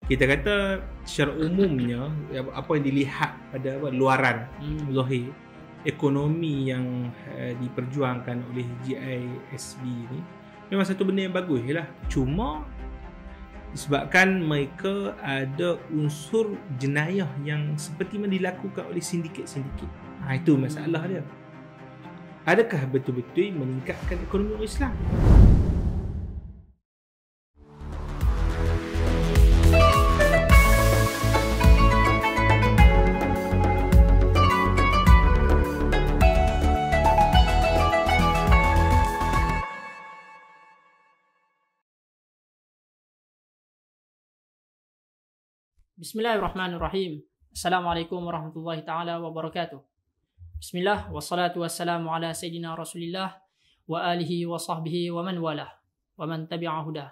kita kata secara umumnya apa yang dilihat pada luaran zahir ekonomi yang diperjuangkan oleh GISB ni memang satu benda yang bagus lah. Cuma disebabkan mereka ada unsur jenayah yang seperti mana dilakukan oleh sindiket-sindiket. Itu masalah dia. Adakah betul-betul meningkatkan ekonomi orang Islam? Bismillahirrahmanirrahim. Assalamualaikum warahmatullahi ta'ala wabarakatuh. Bismillah, wassalatu wassalamu ala Sayyidina Rasulillah wa alihi wa sahbihi wa man walah wa man tabi'a hudah.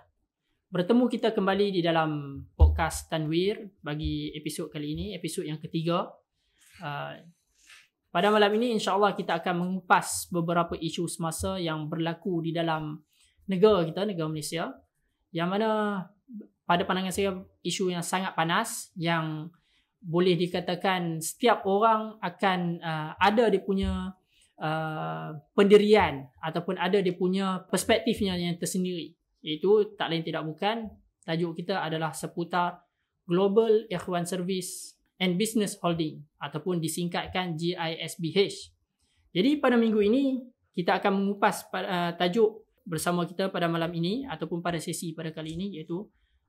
Bertemu kita kembali di dalam podcast Tanwir bagi episod kali ini, episod yang ketiga. Pada malam ini insya-Allah kita akan mengupas beberapa isu semasa yang berlaku di dalam negara kita, negara Malaysia, yang mana pada pandangan saya isu yang sangat panas yang boleh dikatakan setiap orang akan ada dia punya pendirian ataupun ada dia punya perspektifnya yang tersendiri. Iaitu tak lain tidak bukan, tajuk kita adalah seputar Global Ikhwan Service and Business Holding ataupun disingkatkan GISBH. Jadi pada minggu ini kita akan mengupas tajuk bersama kita pada malam ini ataupun pada sesi pada kali ini, iaitu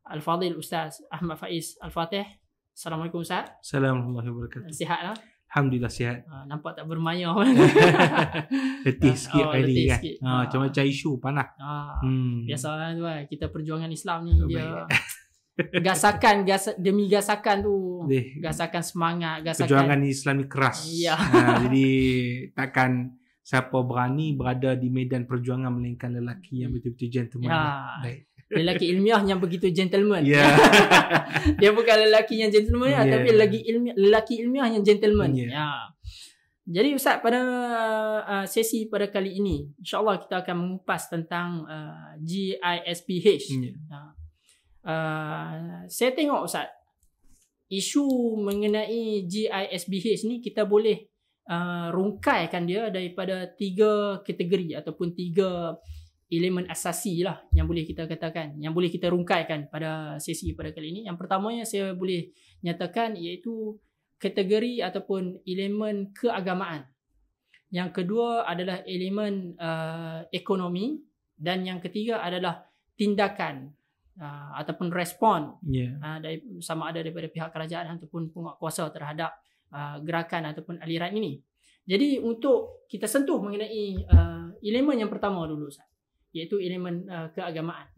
Al-Fadhil Ustaz Ahmad Faiz Al-Fatih. Assalamualaikum Ustaz. Assalamualaikum warahmatullahi wabarakatuh. Sihat lah? Alhamdulillah sihat. Nampak tak bermaya. Letih sikit hari kan. Sikit. Macam-macam isu panas. Biasalah tu kan. Kita perjuangan Islam ni dia gasakan demi gasakan tu. Gasakan semangat, gasakan perjuangan Islam ni keras. Ya. Jadi takkan siapa berani berada di medan perjuangan melainkan lelaki yang betul-betul gentleman. Ya. Lelaki ilmiah yang begitu gentleman. Yeah. Dia bukan lelaki yang gentleman, tapi lelaki ilmiah yang gentleman. Jadi Ustaz, pada sesi pada kali ini insya-Allah kita akan mengupas tentang GISBH. Saya tengok Ustaz, isu mengenai GISBH ni kita boleh rungkaikan dia daripada 3 kategori ataupun 3 elemen asasi lah yang boleh kita katakan, yang boleh kita rungkaikan pada sesi pada kali ini. Yang pertamanya saya boleh nyatakan iaitu kategori ataupun elemen keagamaan. Yang kedua adalah elemen ekonomi, dan yang ketiga adalah tindakan ataupun respon, sama ada daripada pihak kerajaan ataupun penguatkuasa terhadap gerakan ataupun aliran ini. Jadi untuk kita sentuh mengenai elemen yang pertama dulu Ustaz, iaitu elemen keagamaan.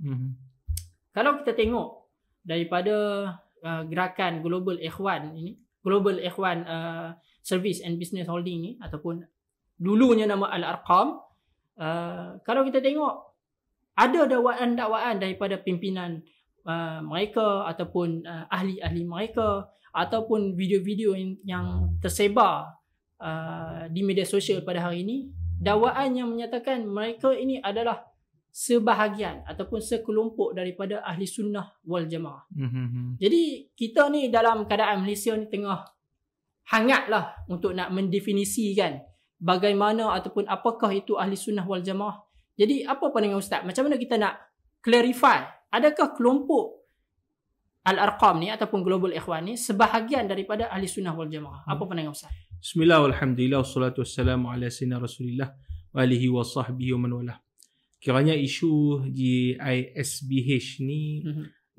Kalau kita tengok daripada gerakan Global Ikhwan ini, Global Ikhwan Service and Business Holding ni, ataupun dulunya nama Al-Arqam, kalau kita tengok ada dakwaan-dakwaan daripada pimpinan mereka ataupun ahli-ahli mereka, ataupun video-video yang tersebar di media sosial pada hari ini, dakwaan yang menyatakan mereka ini adalah sebahagian ataupun sekelompok daripada ahli sunnah wal jamaah. Jadi kita ni dalam keadaan Malaysia ni tengah hangatlah untuk nak mendefinisikan bagaimana ataupun apakah itu ahli sunnah wal jamaah. Jadi apa pandangan Ustaz? Macam mana kita nak clarify, adakah kelompok Al-Arqam ni ataupun Global Ikhwan ni sebahagian daripada ahli sunnah wal jamaah? Apa pandangan Ustaz? Bismillah, alhamdulillah, wassalatu wassalamu ala sayyidina Rasulillah wa alihi wa sahbihi wa man walah. Kiranya isu GISBH ni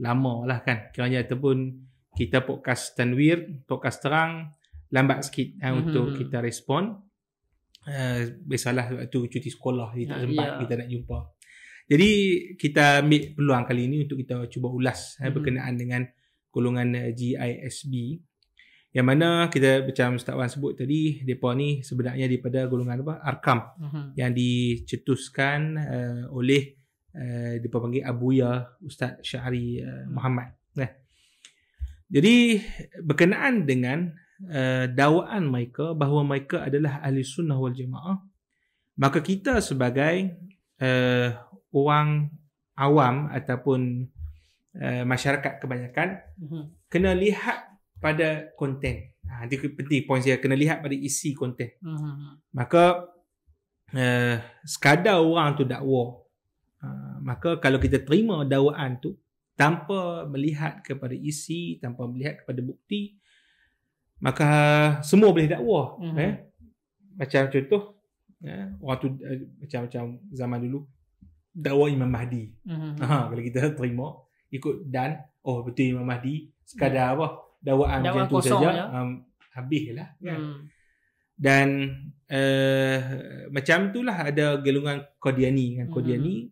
lama lah kan. Kiranya ataupun kita podcast Tanwir, podcast terang, lambat sikit untuk kita respon. Biasalah waktu cuti sekolah kita tak sempat kita nak jumpa. Jadi kita ambil peluang kali ini untuk kita cuba ulas berkenaan dengan golongan GISB. Yang mana kita macam Ustaz Wan sebut tadi, mereka ni sebenarnya daripada golongan apa? Arkam, yang dicetuskan oleh mereka panggil Abuya Ustaz Syahri Muhammad. Jadi berkenaan dengan dakwaan mereka bahawa mereka adalah ahli sunnah wal jamaah, maka kita sebagai orang awam ataupun masyarakat kebanyakan kena lihat pada konten. Itu penting poin saya, kena lihat pada isi konten. Maka sekadar orang tu dakwa, maka kalau kita terima dakwaan tu tanpa melihat kepada isi, tanpa melihat kepada bukti, maka semua boleh dakwa. Macam contoh, orang tu macam zaman dulu dakwa Imam Mahdi. Kalau kita terima ikut dan betul Imam Mahdi, sekadar dakwaan macam tu saja, habislah kan. Dan macam itulah ada golongan Qadiani kan. Qadiani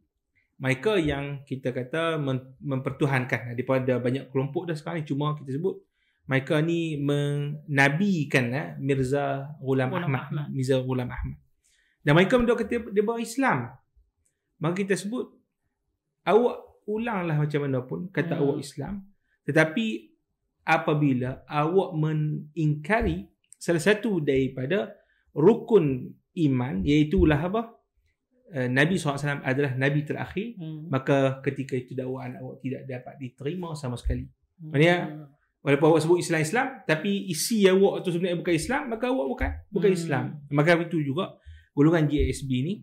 mereka yang kita kata mempertuhankan daripada banyak kelompok dah sekarang ni, cuma kita sebut mereka ni menabikan Mirza Ghulam Ahmad. Dan mereka mendak kata dia berislam. Maka kita sebut awak ulanglah macam mana pun kata awak Islam, tetapi apabila awak mengingkari salah satu daripada rukun iman, iaitu Nabi SAW adalah Nabi terakhir, maka ketika itu dakwaan awak tidak dapat diterima sama sekali. Maksudnya walaupun awak sebut Islam, tapi isi awak tu sebenarnya bukan Islam, maka awak bukan Islam. Maka itu juga golongan GISB ni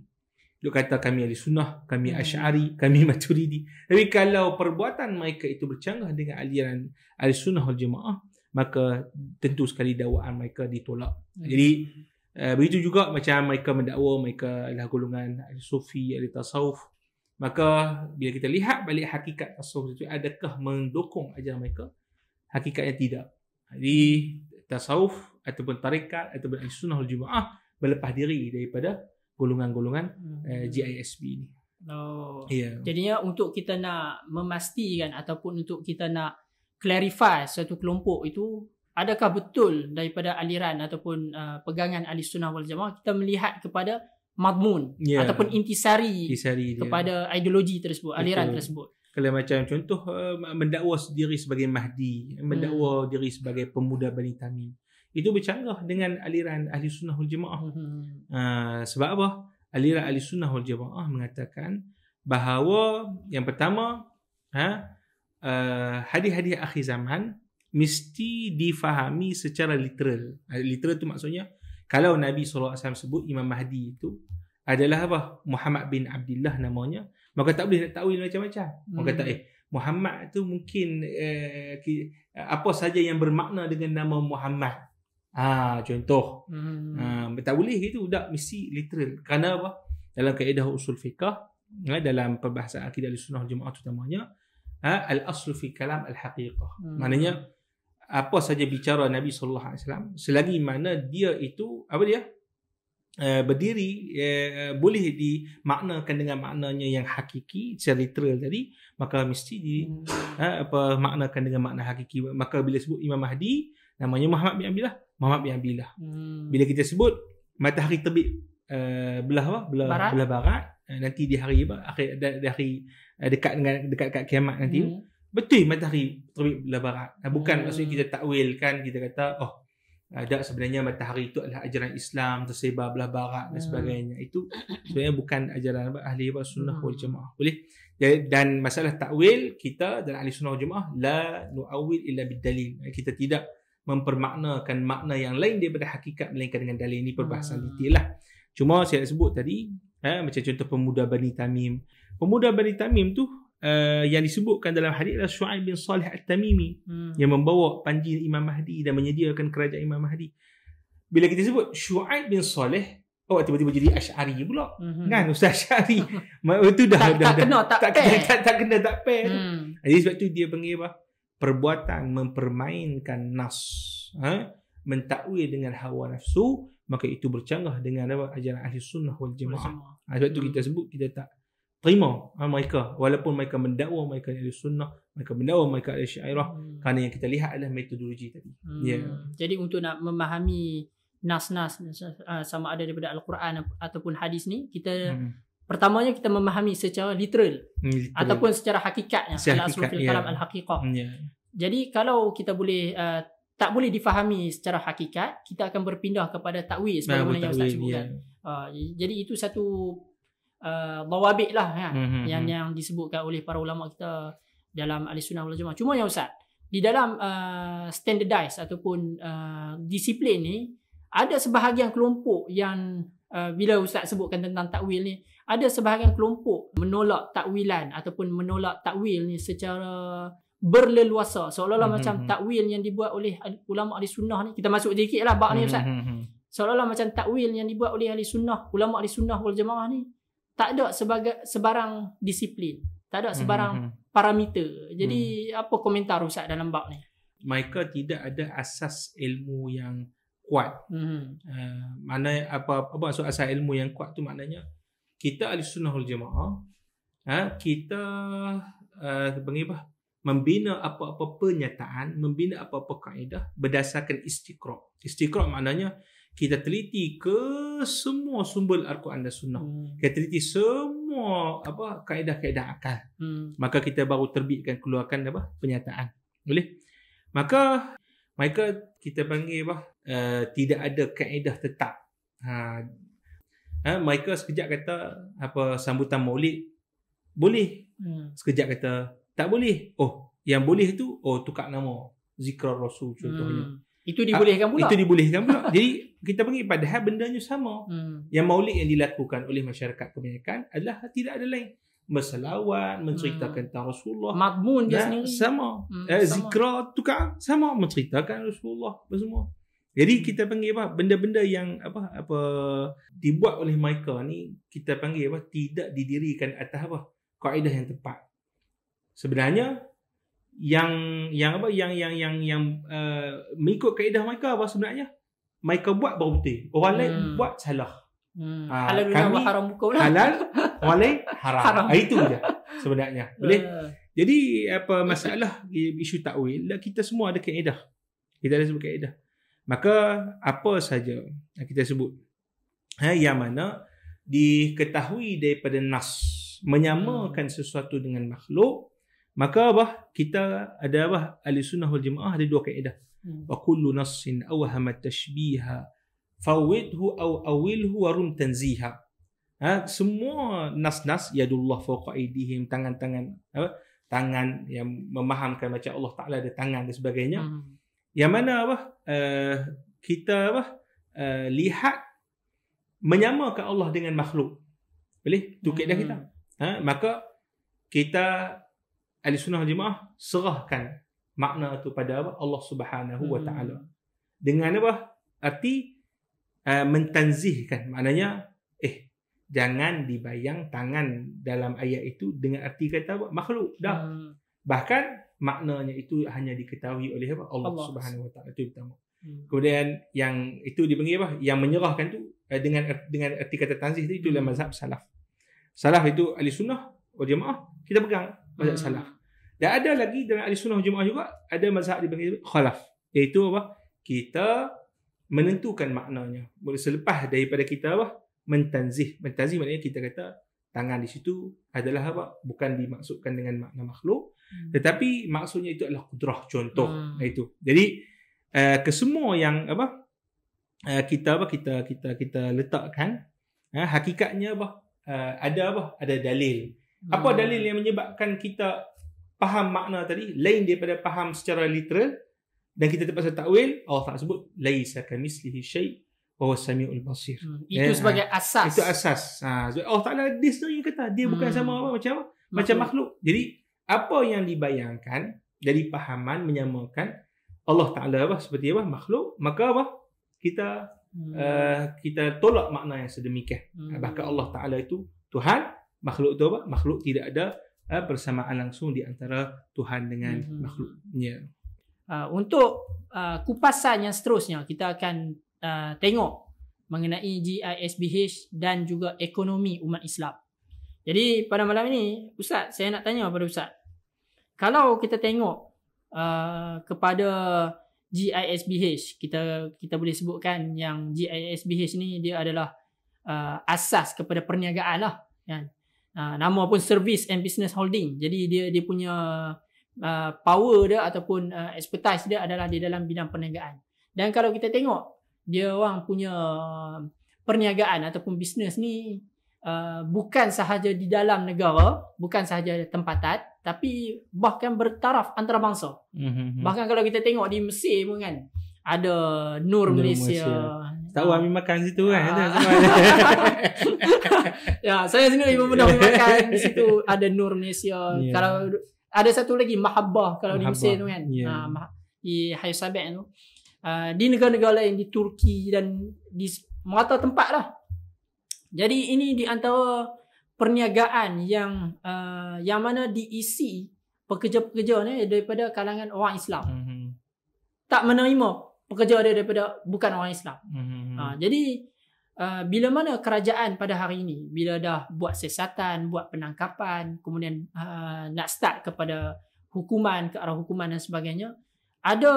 dia kata kami ahli sunnah, kami asy'ari, kami maturidi. Tapi kalau perbuatan mereka itu bercanggah dengan aliran ahli sunnah wal jamaah, maka tentu sekali dakwaan mereka ditolak. Jadi begitu juga macam mereka mendakwa mereka adalah golongan ahli sufi, ahli tasawuf. Maka bila kita lihat balik hakikat tasawuf itu, adakah mendukung ajaran mereka? Hakikatnya tidak. Jadi tasawuf ataupun tarekat ataupun ahli sunnah wal jamaah berlepas diri daripada golongan-golongan GISB ni. Jadinya untuk kita nak memastikan ataupun untuk kita nak clarify satu kelompok itu, adakah betul daripada aliran ataupun pegangan ahli sunnah wal jamaah, kita melihat kepada madmun ataupun intisari kepada ideologi tersebut, aliran tersebut. Kalau macam contoh mendakwa diri sebagai Mahdi, mendakwa diri sebagai pemuda Bani Tamim, itu bercanggah dengan aliran ahli sunnah wal jamaah. Sebab apa? Aliran ahli sunnah wal jamaah mengatakan bahawa yang pertama, hadis-hadis akhir zaman mesti difahami secara literal. Literal tu maksudnya kalau Nabi SAW sebut Imam Mahdi itu adalah Muhammad bin Abdullah namanya, maka tak boleh nak takwil macam-macam. Orang kata Muhammad tu mungkin apa saja yang bermakna dengan nama Muhammad. Contoh. Tak boleh gitu, tak mesti literal. Kerana apa? Dalam kaedah usul fiqh, dalam perbahasan akidah Ahlussunnah wal Jamaah terutamanya, al-aslu fi kalam al-haqiqah. Maknanya apa saja bicara Nabi sallallahu alaihi wasallam, selagi mana dia itu berdiri boleh dimaknakan dengan maknanya yang hakiki secara literal tadi, maka mesti maknakan dengan makna hakiki. Maka bila sebut Imam Mahdi, namanya Muhammad bin Abdullah. Bila kita sebut matahari terbit belah barat, nanti di hari dekat kat kiamat nanti, betul matahari terbit belah barat. Bukan maksudnya kita takwilkan, kita kata ada sebenarnya matahari itu adalah ajaran Islam tersebar belah barat dan sebagainya. Itu sebenarnya bukan ajaran ahli sunnah wal jamaah. Boleh. Dan masalah takwil, kita dan ahli sunnah wal jamaah la nu'awil illa bid-dalil. Kita tidak mempermaknakan makna yang lain daripada hakikat melainkan dengan dalil. Ini perbahasan detail lah. Cuma saya sebut tadi, macam contoh pemuda Bani Tamim. Pemuda Bani Tamim tu yang disebutkan dalam hadis adalah Syu'aib bin Salih At-Tamimi, yang membawa panji Imam Mahdi dan menyediakan kerajaan Imam Mahdi. Bila kita sebut Syu'aib bin Salih, tiba-tiba jadi Asy'ari pula. Kan Ustaz Asy'ari. Itu dah tak kena tak pair. Jadi sebab tu dia panggil perbuatan mempermainkan nas, mentakwil dengan hawa nafsu, maka itu bercanggah dengan ajaran ahli sunnah wal jamaah. Sebab tu kita sebut kita tak terima mereka, walaupun mereka mendakwa mereka ahli sunnah, mereka mendakwa mereka ahli syairah, kerana yang kita lihat adalah metodologi tadi. Jadi untuk nak memahami nas-nas sama ada daripada Al-Quran ataupun hadis ni, kita pertamanya kita memahami secara literal. Ataupun secara hakikatnya, al-aslu fil kalam al-haqiqah. Jadi kalau kita boleh tak boleh difahami secara hakikat, kita akan berpindah kepada takwil sebagaimana yang Ustaz sebutkan. Jadi itu satu dawabit lah yang disebutkan oleh para ulama kita dalam Ahlussunnah wal Jamaah. Cuma ya Ustaz, di dalam standardized ataupun disiplin ni, ada sebahagian kelompok yang bila Ustaz sebutkan tentang takwil ni, ada sebahagian kelompok menolak takwilan ataupun menolak takwil ni secara berleluasa, seolah-olah macam takwil yang dibuat oleh ulama ahli sunnah ni, kita masuk sedikit lah bab ni Ustaz, seolah-olah macam takwil yang dibuat oleh ahli sunnah, ulama ahli sunnah wal jamaah ni tak ada sebarang disiplin, tak ada sebarang parameter. Jadi apa komentar Ustaz dalam bab ni? Mereka tidak ada asas ilmu yang kuat. Mana apa maksud asas ilmu yang kuat tu? Maknanya kita Ahlussunnah wal Jamaah, kita membina apa-apa pernyataan, membina apa-apa kaedah berdasarkan istiqra'. Istiqra' maknanya kita teliti ke semua sumber Al-Quran dan Sunnah. Kita teliti semua kaedah-kaedah akal. Maka kita baru terbitkan, keluarkan pernyataan. Boleh? Maka mereka kita panggil tidak ada kaedah tetap. Mereka sekejap kata sambutan Maulid boleh. Sekejap kata tak boleh. Yang boleh tu tukar nama Zikrar Rasul contohnya. Itu dibolehkan pula. Itu dibolehkan pula. Jadi kita panggil padahal bendanya sama. Yang Maulid yang dilakukan oleh masyarakat kebanyakan adalah tidak ada lain, berselawat, menceritakan tentang Rasulullah. Madmun dia sendiri sama. Zikra tukar sama, menceritakan Rasulullah semua. Jadi kita panggil benda-benda yang dibuat oleh mereka ni, kita panggil tidak didirikan atas kaedah yang tepat. Sebenarnya yang mengikut kaedah mereka sebenarnya mereka buat baru betul, orang lain buat salah. Halal dan haram bukan halal, orang lain haram. Itu je sebenarnya. Boleh. Jadi masalah isu takwil, kita semua ada kaedah. Kita ada sebut kaedah. Maka apa saja kita sebut yang mana diketahui daripada nas menyamakan sesuatu dengan makhluk, maka kita ada Ahlussunnah wal Jamaah ada dua kaedah. Wa kullu nassin awhama tashbiha fawidhu aw awilhu wa rum tanziha. Semua nas-nas yadullah fawqa aydihim, tangan-tangan tangan yang memahamkan macam Allah Taala ada tangan dan sebagainya. Yang mana kita lihat menyamakan Allah dengan makhluk. Boleh? Itu kaedah kita. Maka kita Ahlussunnah wal Jamaah serahkan makna tu pada Allah Subhanahu wa taala. Dengan arti mentanzihkan, maknanya jangan dibayang tangan dalam ayat itu dengan arti kata makhluk dah. Bahkan maknanya itu hanya diketahui oleh Allah Subhanahu wa taala. Itu pertama. Kemudian yang itu dipanggil yang menyerahkan tu dengan arti kata tanzih itu adalah mazhab salaf. Salaf itu Ahlussunnah wal Jamaah kita pegang mazhab salaf. Dan ada lagi dalam Ahlussunnah wal Jamaah juga ada mazhab dipanggil khalaf, iaitu kita menentukan maknanya selepas daripada kita mentanzih. Mentanzih maknanya kita kata tangan di situ adalah bukan dimaksudkan dengan makna makhluk, tetapi maksudnya itu adalah kudrah, contoh. Itu. Jadi kesemua yang kita letakkan hakikatnya ada dalil. Apa dalil yang menyebabkan kita faham makna tadi lain daripada faham secara literal dan kita terpaksa takwil? Allah Taala sebut laisa kamitslihi syai' wa huwas samiul basir. Itu sebagai asas. Itu asas. Allah Taala dia sendiri kata dia bukan sama macam makhluk. Jadi apa yang dibayangkan dari pahaman menyamakan Allah Taala seperti makhluk, maka kita kita tolak makna yang sedemikian. Bahkan Allah Taala itu Tuhan, makhluk itu makhluk tidak ada persamaan langsung di antara Tuhan dengan makhluknya. Untuk kupasan yang seterusnya, kita akan tengok mengenai GISBH dan juga ekonomi umat Islam. Jadi pada malam ini, Ustaz, saya nak tanya kepada Ustaz, kalau kita tengok kepada GISBH, kita boleh sebutkan yang GISBH ni dia adalah asas kepada perniagaan lah, kan? Nama pun Service and Business Holding. Jadi dia punya power dia ataupun expertise dia adalah di dalam bidang perniagaan. Dan kalau kita tengok dia orang punya perniagaan ataupun bisnes ni bukan sahaja di dalam negara, bukan sahaja tempatan, tapi bahkan bertaraf antarabangsa. Bahkan kalau kita tengok di Mesir pun kan, ada Nur Malaysia. Tahu ambil makan situ kan. Ya, saya sendiri pun pernah makan di situ, ada Nur Malaysia. Kalau ada satu lagi Mahabbah kalau di Mesir tu kan. Di Hayu Sabek tu. Di negara-negara lain, di Turki dan di merata tempat lah. Jadi ini di antara perniagaan yang mana diisi pekerja-pekerja ni daripada kalangan orang Islam. Tak menerima pekerja dia daripada bukan orang Islam. Jadi bila mana kerajaan pada hari ini, bila dah buat siasatan, buat penangkapan, kemudian nak start kepada hukuman, ke arah hukuman dan sebagainya, ada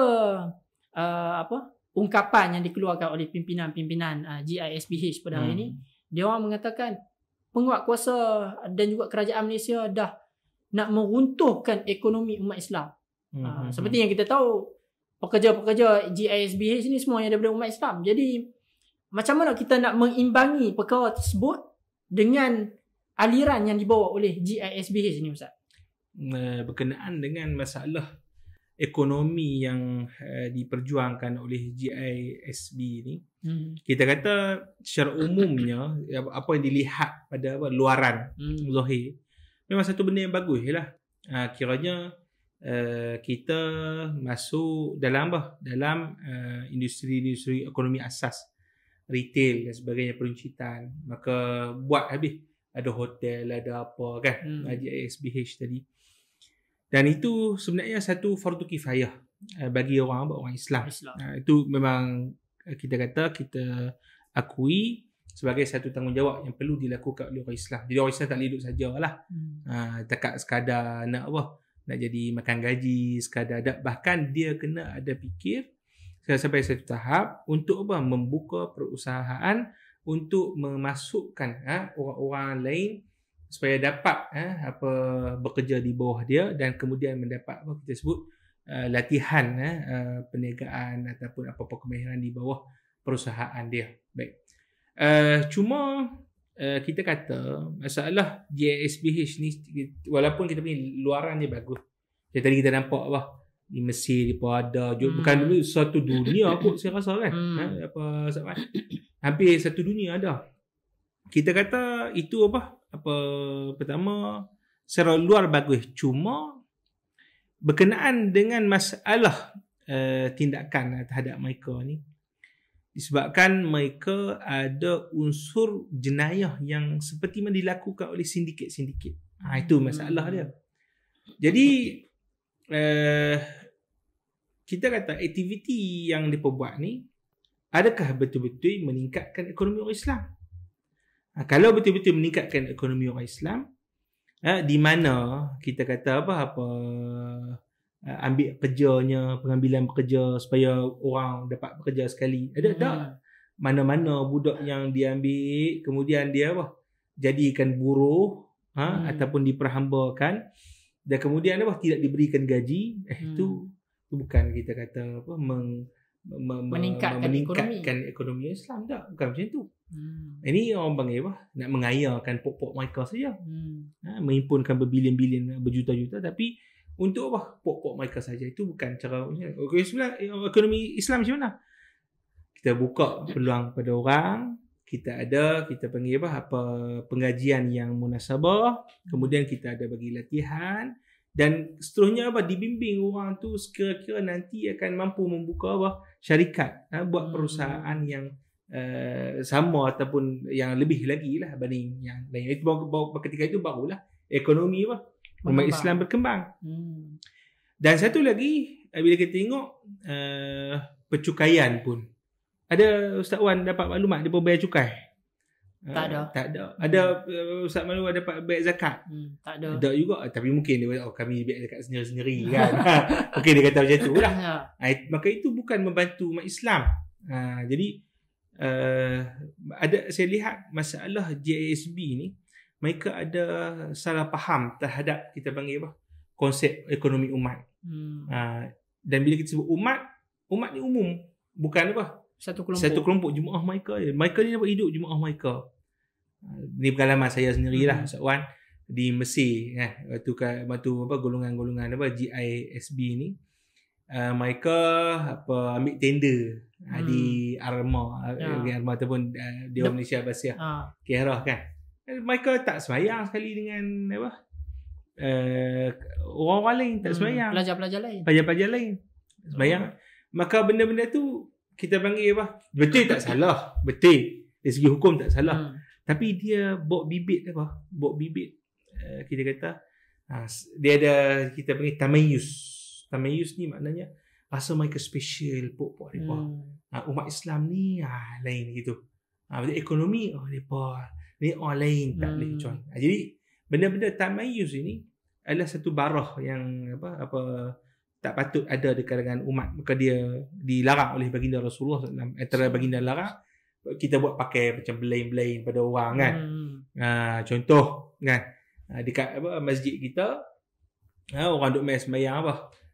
ungkapan yang dikeluarkan oleh pimpinan-pimpinan GISBH pada hari ini. Dia orang mengatakan penguat kuasa dan juga kerajaan Malaysia dah nak meruntuhkan ekonomi umat Islam. Seperti yang kita tahu, pekerja-pekerja GISBH ni semua yang daripada umat Islam. Jadi macam mana kita nak mengimbangi perkara tersebut dengan aliran yang dibawa oleh GISBH ni, Ustaz? Berkenaan dengan masalah ekonomi yang diperjuangkan oleh GISB ni, kita kata secara umumnya apa yang dilihat pada luaran zahir memang satu benda yang bagus lah. Kiranya kita masuk dalam industri ekonomi asas, retail dan sebagainya, peruncitan, maka buat habis, ada hotel, ada apa kan, GISBH tadi. Dan itu sebenarnya satu fardu kifayah bagi orang Islam. Itu memang kita akui sebagai satu tanggungjawab yang perlu dilakukan oleh orang Islam. Jadi orang Islam tak boleh duduk sajalah. Takat sekadar nak jadi makan gaji, sekadar bahkan dia kena ada fikir sampai satu tahap untuk membuka perusahaan untuk memasukkan orang-orang lain supaya dapat bekerja di bawah dia dan kemudian mendapat kita sebut latihan perniagaan ataupun apa-apa kemahiran di bawah perusahaan dia. Baik. Cuma kita kata masalah GISBH ni, walaupun kita punya luaran dia bagus. Jadi tadi kita nampak di Mesir dia ada, bukan dulu satu dunia kot saya rasa kan. Hampir satu dunia ada. Kita kata itu pertama secara luar bagus, cuma berkenaan dengan masalah tindakan terhadap mereka ni, disebabkan mereka ada unsur jenayah yang seperti mana dilakukan oleh sindiket-sindiket. Itu masalah dia. Jadi kita kata aktiviti yang diperbuat ni adakah betul-betul meningkatkan ekonomi orang Islam? Kalau betul-betul meningkatkan ekonomi orang Islam, di mana kita kata ambil kerjanya, pengambilan pekerja supaya orang dapat bekerja sekali. Ada tak? Mana-mana budak yang diambil kemudian dia jadikan buruh ataupun diperhambakan dan kemudian tidak diberikan gaji, itu bukan kita kata meningkatkan ekonomi Islam. Tak, bukan macam tu. Ini orang panggil nak mengayakan pokok mereka saja. Menghimpunkan berbilion-bilion, berjuta-juta, tapi untuk pokok mereka saja. Itu bukan cara ekonomi Islam macam mana? Kita buka peluang pada orang, kita panggil pengajian yang munasabah, kemudian kita ada bagi latihan, dan seterusnya dibimbing orang tu sekira-kira nanti akan mampu membuka syarikat, buat perusahaan yang sama ataupun yang lebih lagi lah berbanding yang lain. Itu ketika itu barulah ekonomi umat Islam berkembang. Dan satu lagi, bila kita tengok percukaian pun, ada Ustaz Wan dapat maklumat dia bayar cukai? Tak ada. Ada Ustaz Malu dapat bayar zakat? Tak ada. Ada juga, tapi mungkin dia kami bayar zakat sendiri-sendiri kan. Mungkin dia kata macam tu lah. Maka itu bukan membantu umat Islam. Jadi saya lihat masalah GISB ni, mereka ada salah faham terhadap kita panggil konsep ekonomi umat. Dan bila kita sebut umat ni umum, bukan satu kelompok jemaah mereka ni dapat hidup jemaah mereka. Ni pengalaman saya sendirilah, Ustaz Wan. di Mesir waktu golongan-golongan GISB ni, mereka ambil tender di Arma ataupun Dewan Malaysia Abbasiyah Khairah kan. Mereka tak sembahyang sekali dengan orang-orang lain, tak sembahyang. Pelajar-pelajar lain sembahyang. Maka benda-benda tu kita panggil betul tak salah, betul dari segi hukum tak salah. Tapi dia bawa bibit kita kata dia ada, kita panggil tamayus ni maknanya rasa mereka special pokok mereka. Umat Islam ni lain gitu. Ekonomi mereka ni orang lain tak boleh join. Jadi benda-benda tamayus ini adalah satu barah yang tak patut ada di kalangan umat. Maka dia dilarang oleh baginda Rasulullah SAW. Antara baginda larang kita buat pakai macam belain-belain pada orang kan. Contoh kan, dekat masjid kita, orang duk main sembahyang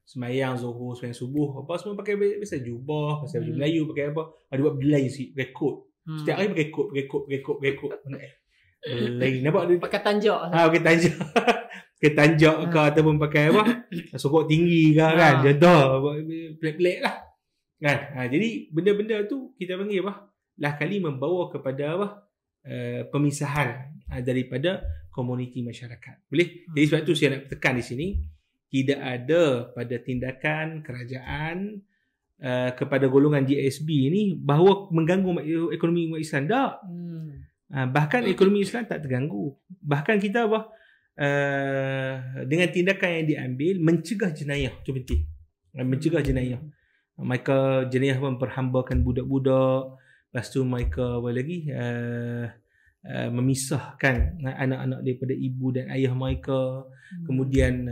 sembahyang zuhur, sembahyang subuh, semua pakai biasa jubah, pakai baju Melayu, pakai ada buat belai sikit, pakai kot. Setiap hari pakai kot. Belai nampak dia pakai tanjak. Pakai tanjak. Pakai tanjak ke ataupun pakai sokok tinggi ke kan. Contoh pelik-pelik lah. Kan? Jadi benda-benda tu kita panggil lah kali membawa kepada pemisahan daripada komuniti masyarakat. Boleh? Jadi sebab tu saya nak tekan di sini, tidak ada pada tindakan kerajaan kepada golongan GSB ni bahawa mengganggu ekonomi umat Islam. Tak. Bahkan ekonomi Islam tak terganggu. Bahkan kita dengan tindakan yang diambil mencegah jenayah. Itu penting. Mencegah jenayah. Mereka jenayah memperhambakan budak-budak. Lepas tu mereka memisahkan anak-anak daripada ibu dan ayah mereka. Kemudian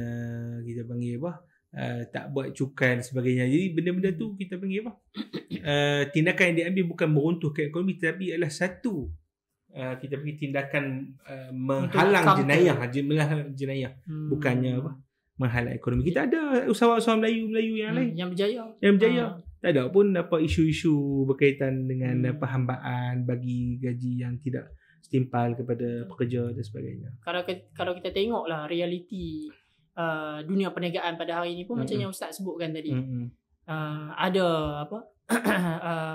kita panggil tak buat cukai dan sebagainya. Jadi benda-benda tu kita panggil tindakan yang diambil bukan meruntuhkan ekonomi, tetapi adalah satu kita panggil tindakan menghalang jenayah. Bukannya menghalang ekonomi. Kita ada usahawan-usahawan Melayu yang lain yang berjaya. Tak ada pun isu-isu berkaitan dengan perhambaan bagi gaji yang tidak setimpal kepada pekerja dan sebagainya. Kalau kita tengoklah realiti dunia perniagaan pada hari ini pun macam yang Ustaz sebutkan tadi. Ada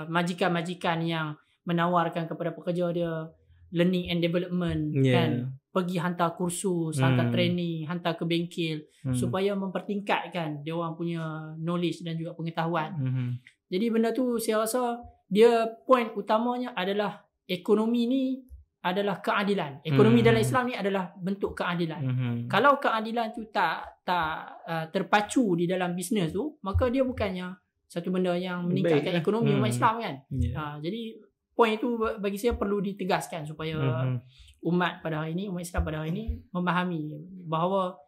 majikan-majikan yang menawarkan kepada pekerja dia learning and development kan, pergi hantar kursus, hantar training, hantar ke bengkel supaya mempertingkatkan dia orang punya knowledge dan juga pengetahuan. Jadi benda tu saya rasa dia point utamanya adalah ekonomi ni adalah keadilan. Ekonomi dalam Islam ni adalah bentuk keadilan. Kalau keadilan tu tak terpacu di dalam bisnes tu, maka dia bukannya satu benda yang meningkatkan ekonomi umat Islam kan. Jadi point itu bagi saya perlu ditegaskan supaya umat pada hari ini, umat Islam pada hari ini memahami bahawa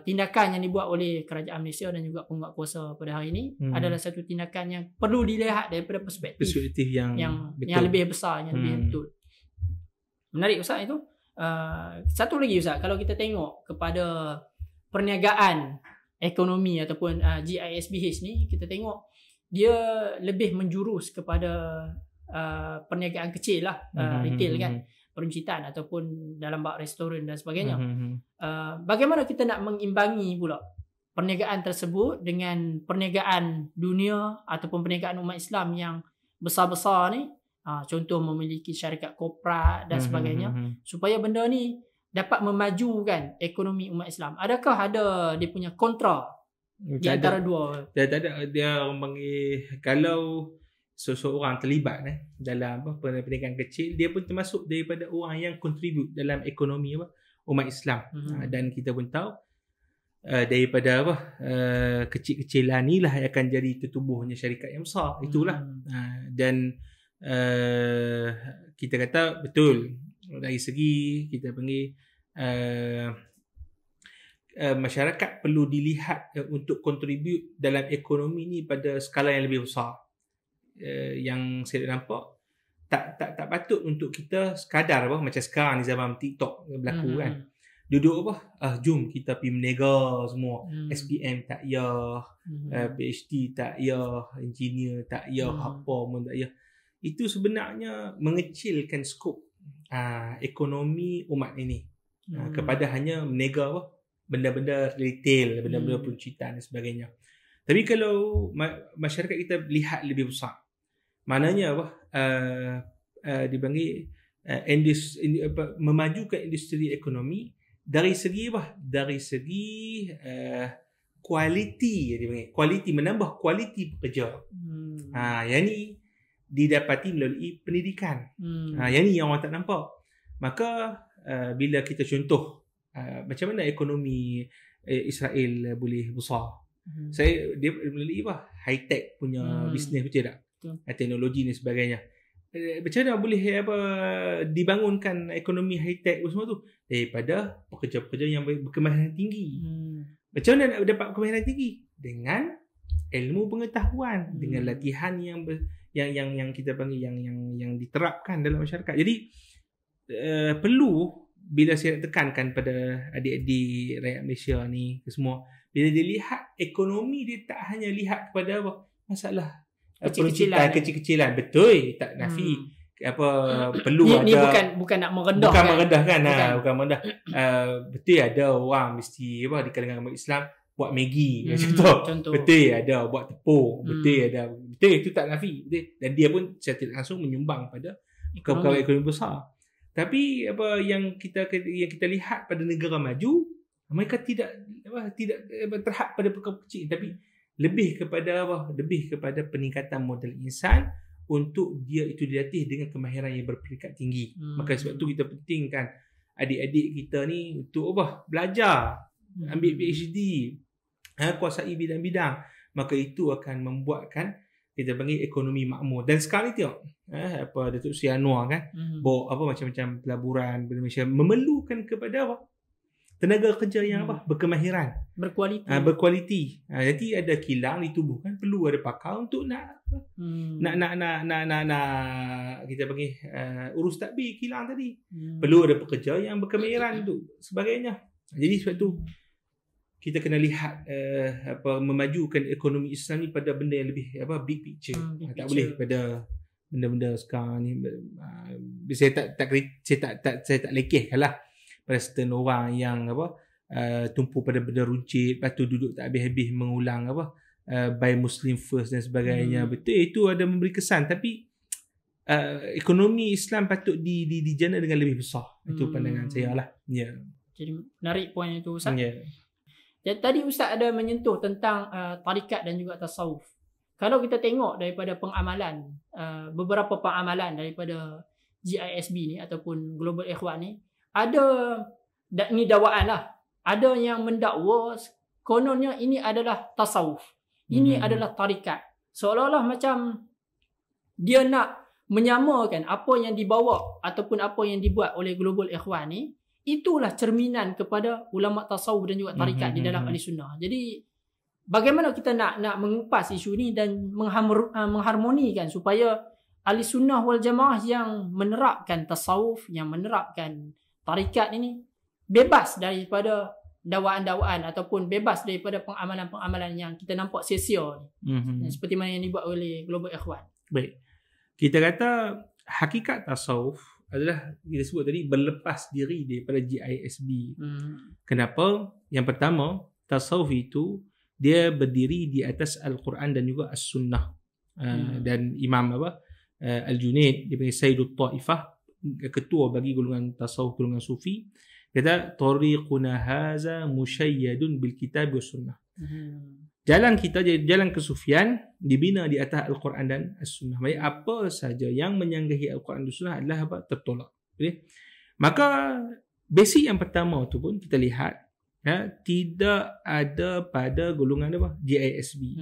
tindakan yang dibuat oleh kerajaan Malaysia dan juga penguatkuasa pada hari ini adalah satu tindakan yang perlu dilihat daripada perspektif yang lebih besar, yang lebih betul. Menarik Ustaz itu. Satu lagi Ustaz, kalau kita tengok kepada perniagaan ekonomi ataupun GISBH ni, kita tengok dia lebih menjurus kepada perniagaan kecil lah, retail kan, permincitan ataupun dalam bab restoran dan sebagainya. Bagaimana kita nak mengimbangi pula perniagaan tersebut dengan perniagaan dunia ataupun perniagaan umat Islam yang besar-besar ni, contoh memiliki syarikat korporat dan sebagainya, supaya benda ni dapat memajukan ekonomi umat Islam. Adakah ada dia punya kontra di antara dua? Tak ada. Dia orang panggil, kalau seseorang terlibat dalam perniagaan kecil, dia pun termasuk daripada orang yang contribute dalam ekonomi umat Islam. Dan kita pun tahu daripada kecil-kecilan ni lah akan jadi tertubuhnya syarikat yang besar. Itulah. Dan kita kata betul dari segi kita panggil masyarakat perlu dilihat untuk contribute dalam ekonomi ni pada skala yang lebih besar. Yang saya nampak tak patut untuk kita sekadar macam sekarang ni zaman TikTok berlaku kan, duduk jom kita pergi menega semua, SPM tak payah, PhD tak payah, engineer tak payah, apa pun tak payah. Itu sebenarnya mengecilkan skop ekonomi umat ini. kepada hanya menega benda-benda retail, benda-benda pencitraan dan sebagainya. Tapi kalau masyarakat kita lihat lebih besar, maknanya dipanggil memajukan industri ekonomi dari segi kualiti, menambah kualiti pekerja. Yang ni didapati melalui pendidikan. Yang ni yang orang tak nampak. Maka bila kita contoh macam mana ekonomi Israel boleh besar. Dia melalui high tech punya bisnes, betul tak? Teknologi dan sebagainya. Macam mana boleh dibangunkan ekonomi high tech semua tu? Daripada pekerja-pekerja yang berkemahiran tinggi. Macam mana nak dapat kemahiran tinggi? Dengan ilmu pengetahuan, dengan latihan yang kita panggil yang diterapkan dalam masyarakat. Jadi perlu, bila saya nak tekankan pada adik-adik rakyat Malaysia ni semua, bila dia lihat ekonomi, dia tak hanya lihat kepada masalah kecil-kecilan. Betul, tak nafi. Perlu ni ada, bukan nak merendahkan. Bukan merendah. Betul ada orang mesti di kalangan umat Islam buat Maggi contoh. Betul ada buat tepung. Betul itu tak nafi. Betul. Dan dia pun secara tidak langsung menyumbang pada perkara ekonomi besar. Tapi yang kita lihat pada negara maju, mereka tidak terhad pada perkara kecil, tapi lebih kepada peningkatan modal insan untuk dia itu dilatih dengan kemahiran yang berperingkat tinggi. Maka sebab tu kita pentingkan adik-adik kita ni untuk belajar, ambil PhD, kuasai bidang-bidang. Maka itu akan membuatkan kita panggil ekonomi makmur. Dan sekarang ni tengok Datuk Seri Anwar kan bawa macam-macam pelaburan Malaysia memerlukan kepada tenaga kerja yang berkemahiran, berkualiti. Jadi ada kilang ditubuhkan, perlu ada pakar untuk nak kita panggil urus tadbir kilang tadi. Perlu ada pekerja yang berkemahiran untuk sebagainya. Jadi sebab tu kita kena lihat memajukan ekonomi Islam ni pada benda yang lebih big picture. Tak boleh pada benda-benda sekarang ni. Saya tak lekehkanlah pada certain orang yang tumpu pada benda runcit, lepas tu duduk tak habis-habis mengulang by Muslim first dan sebagainya. Betul, itu ada memberi kesan, tapi ekonomi Islam patut dijana dengan lebih besar. Itu pandangan saya lah. Jadi menarik poin itu, Ustaz. Dan tadi Ustaz ada menyentuh tentang tarikat dan juga tasawuf. Kalau kita tengok daripada pengamalan, beberapa pengamalan daripada GISB ni ataupun Global Ikhwan ni, ada ni dakwaan lah. Ada yang mendakwa kononnya ini adalah tasawuf. Ini adalah tarikat. Seolah-olah macam dia nak menyamakan apa yang dibawa ataupun apa yang dibuat oleh Global Ikhwan ni, itulah cerminan kepada ulama tasawuf dan juga tarikat di dalam ahli sunnah. Jadi bagaimana kita nak mengupas isu ni dan mengharmonikan supaya ahli sunnah wal jamaah yang menerapkan tasawuf, yang menerapkan tarikat ini bebas daripada dakwaan-dakwaan ataupun bebas daripada pengamalan-pengamalan yang kita nampak sia-sia ni. Seperti mana yang dibuat oleh Global Ikhwan. Baik. Kita kata hakikat tasawuf adalah kita sebut tadi berlepas diri daripada GISB. Kenapa? Yang pertama, tasawuf itu dia berdiri di atas Al-Quran dan juga As-Sunnah. Dan Imam Al-Junaid, dia panggil Sayyidut Ta'ifah, ketua bagi golongan tasawuf, golongan sufi, kata tariquna haza musyayyadun bil kitab was sunnah. Jalan kita, jalan kesufian dibina di atas Al-Quran dan As-Sunnah. Maksudnya apa saja yang menyanggahi Al-Quran dan As-Sunnah adalah tertolak. Okay? Maka basic yang pertama tu pun kita lihat tidak ada pada golongan GISB.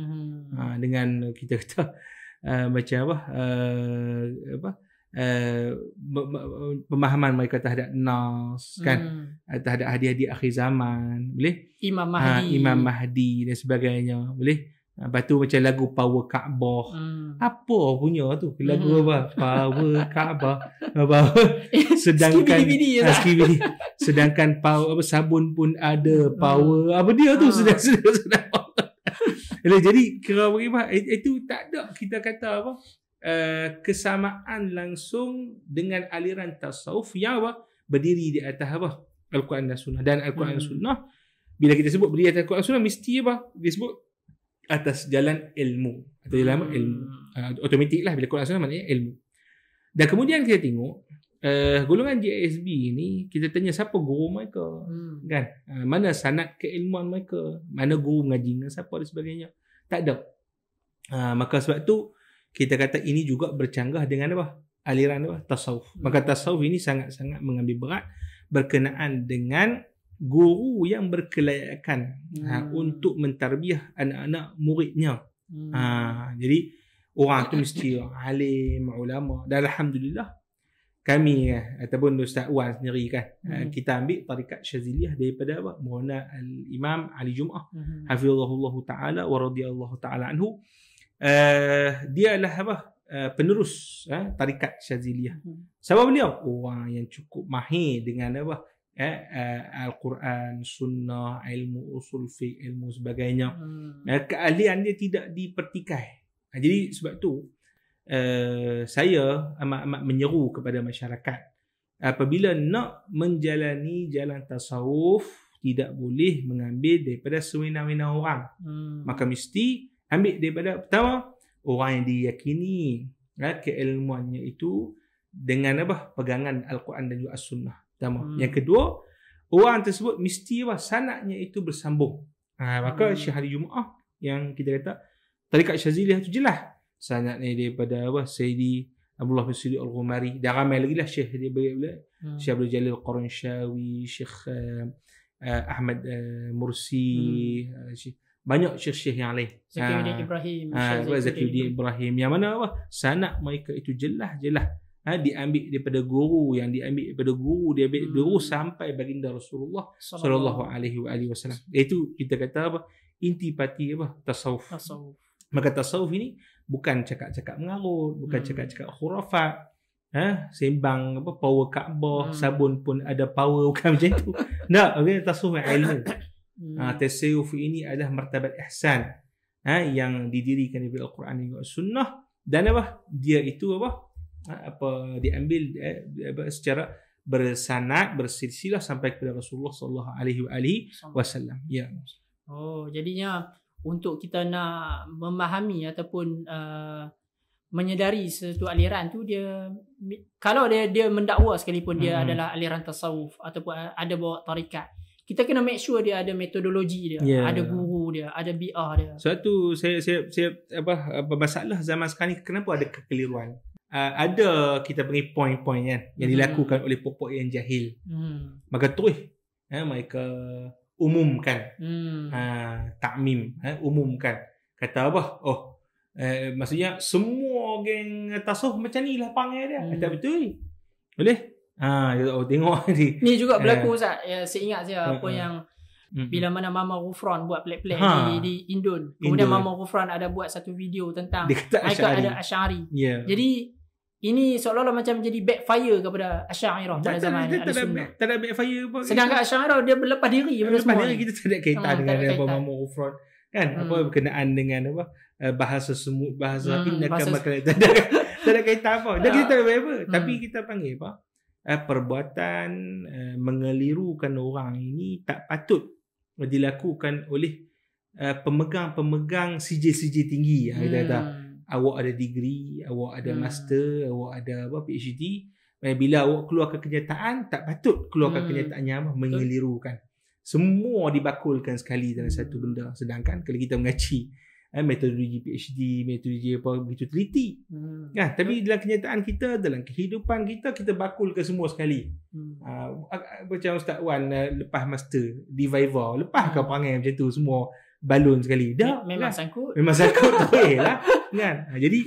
Dengan kita kata macam pemahaman mereka terhadap nas kan, terhadap hadiah-hadiah akhir zaman, boleh Imam Mahdi dan sebagainya, boleh. Lepas tu macam lagu Power Kaabah, apa punya tu lagu Power Kaabah, sedangkan sedangkan power sabun pun ada power dia tu sedang. Jadi kira bagaimana itu tak ada kita kata kesamaan langsung dengan aliran tasawuf yang berdiri di atas Al-Quran dan Sunnah. Dan Al-Quran dan Sunnah, bila kita sebut berdiri atas Al-Quran dan Sunnah, mesti apa? Dia sebut atas jalan ilmu. Atau jalan ilmu. Automatik lah bila Quran dan Sunnah maknanya ilmu. Dan kemudian kita tengok golongan GISB ni, kita tanya siapa guru mereka, kan? Mana sanad keilmuan mereka, mana guru mengaji dengan siapa dan sebagainya. Tak ada. Maka sebab tu kita kata ini juga bercanggah dengan apa? Aliran apa? Tasawuf. Maka tasawuf ini sangat-sangat mengambil berat berkenaan dengan guru yang berkelayakan untuk mentarbiah anak-anak muridnya. Jadi orang tu mesti alim, ulama. Dan alhamdulillah kami ataupun Ustaz Wan sendiri kan, kita ambil tarikat Syaziliyah daripada apa? Maulana Al-Imam Ali Jumaah hafizahullah taala wa radhiyallahu taala anhu. Dia adalah apa? Penerus tarikat Syaziliyah. Sebab beliau orang yang cukup mahir dengan apa? Al-Quran, Sunnah, ilmu usul fiqh, ilmu sebagainya. Keahlian dia tidak dipertikai. Jadi sebab tu saya amat menyeru kepada masyarakat, apabila nak menjalani jalan tasawuf, tidak boleh mengambil daripada sewenang-wenang orang. Maka mesti ambil daripada pertama orang yang diyakini keilmuannya itu dengan apa? Pegangan Al-Quran dan juga As-Sunnah. Pertama. Yang kedua, orang tersebut mesti apa? Sanadnya itu bersambung. Maka Syekh Ali Jumaah yang kita kata tarikat Syaziliyah itu jelas sanad ni daripada apa? Sayyidi Abdullah bin Siddiq Al-Ghumari. Dan ramai lagi lah Syekh dia Syekh Abdul Jalil Al-Quranshawi, Syekh Ahmad Mursi, banyak syekh-syekh yang lain. Zakiuddin Ibrahim, Zakiuddin Ibrahim. Yang mana apa? Sanad mereka itu jelas-jelas diambil daripada guru, yang diambil daripada guru, diambil guru sampai baginda Rasulullah sallallahu alaihi wasallam. Itu kita kata apa? Intipati apa? Tasawuf. Maka tasawuf ini bukan cakap-cakap mengarut, bukan cakap-cakap khurafat. Sembang apa power Kaabah, sabun pun ada power, bukan macam tu. Tak, tasawuf ilmu. Tasawuf ini adalah martabat ihsan yang didirikan oleh Al-Quran dan Sunnah. Dan apa? Dia itu apa diambil secara bersanad, bersilsilah sampai kepada Rasulullah sallallahu alaihi wasallam. Ya. Jadinya untuk kita nak memahami ataupun menyedari satu aliran tu, dia kalau dia mendakwa sekalipun dia adalah aliran tasawuf ataupun ada bawa tarikat, kita kena make sure dia ada metodologi dia, ada guru dia, ada bi'ah dia. Sebab tu saya apa masalah zaman sekarang ni, kenapa ada kekeliruan? Ada kita panggil poin-poin kan yang dilakukan oleh pokok yang jahil. Maka terus mereka umumkan, takmim, umumkan, kata apa? Maksudnya semua geng tasawuf macam ni lah panggil dia. Tak betul. Boleh? Tengok ni juga berlaku Ustaz. Saya ingat saya apa yang bila mana Mama Ghufran buat pelik-pelik di Indon. Kemudian Mama Ghufran ada buat satu video tentang ada Asy'ari. Jadi ini seolah-olah macam jadi backfire kepada Asy'ariyah pada zaman Al-Sunnah. Tak ada backfire pun. Sedangkan Asy'ariyah dia berlepas diri daripada semua. Kita tak ada kaitan dengan apa Mama Ghufran. Kan? Apa berkenaan dengan apa? Bahasa semut, bahasa innaka makalah. Tak ada kaitan apa. Dan kita tak ada apa. Tapi kita panggil apa? Perbuatan mengelirukan orang ini tak patut dilakukan oleh pemegang-pemegang sijil-sijil tinggi. Kita kata awak ada degree, awak ada master, awak ada apa PhD. Bila awak keluarkan kenyataan, tak patut keluarkan kenyataannya apa? Mengelirukan. Semua dibakulkan sekali dalam satu benda. Sedangkan kalau kita mengaji metodologi PhD, metodologi apa begitu teliti. Kan? Tapi dalam kenyataan kita, dalam kehidupan kita, kita bakulkan semua sekali. Macam Ustaz Wan lepas master di Viva, lepas kau perangai macam tu semua balon sekali. Dah memang kan? sangkut. Memang sangkut tak lah. Kan? Jadi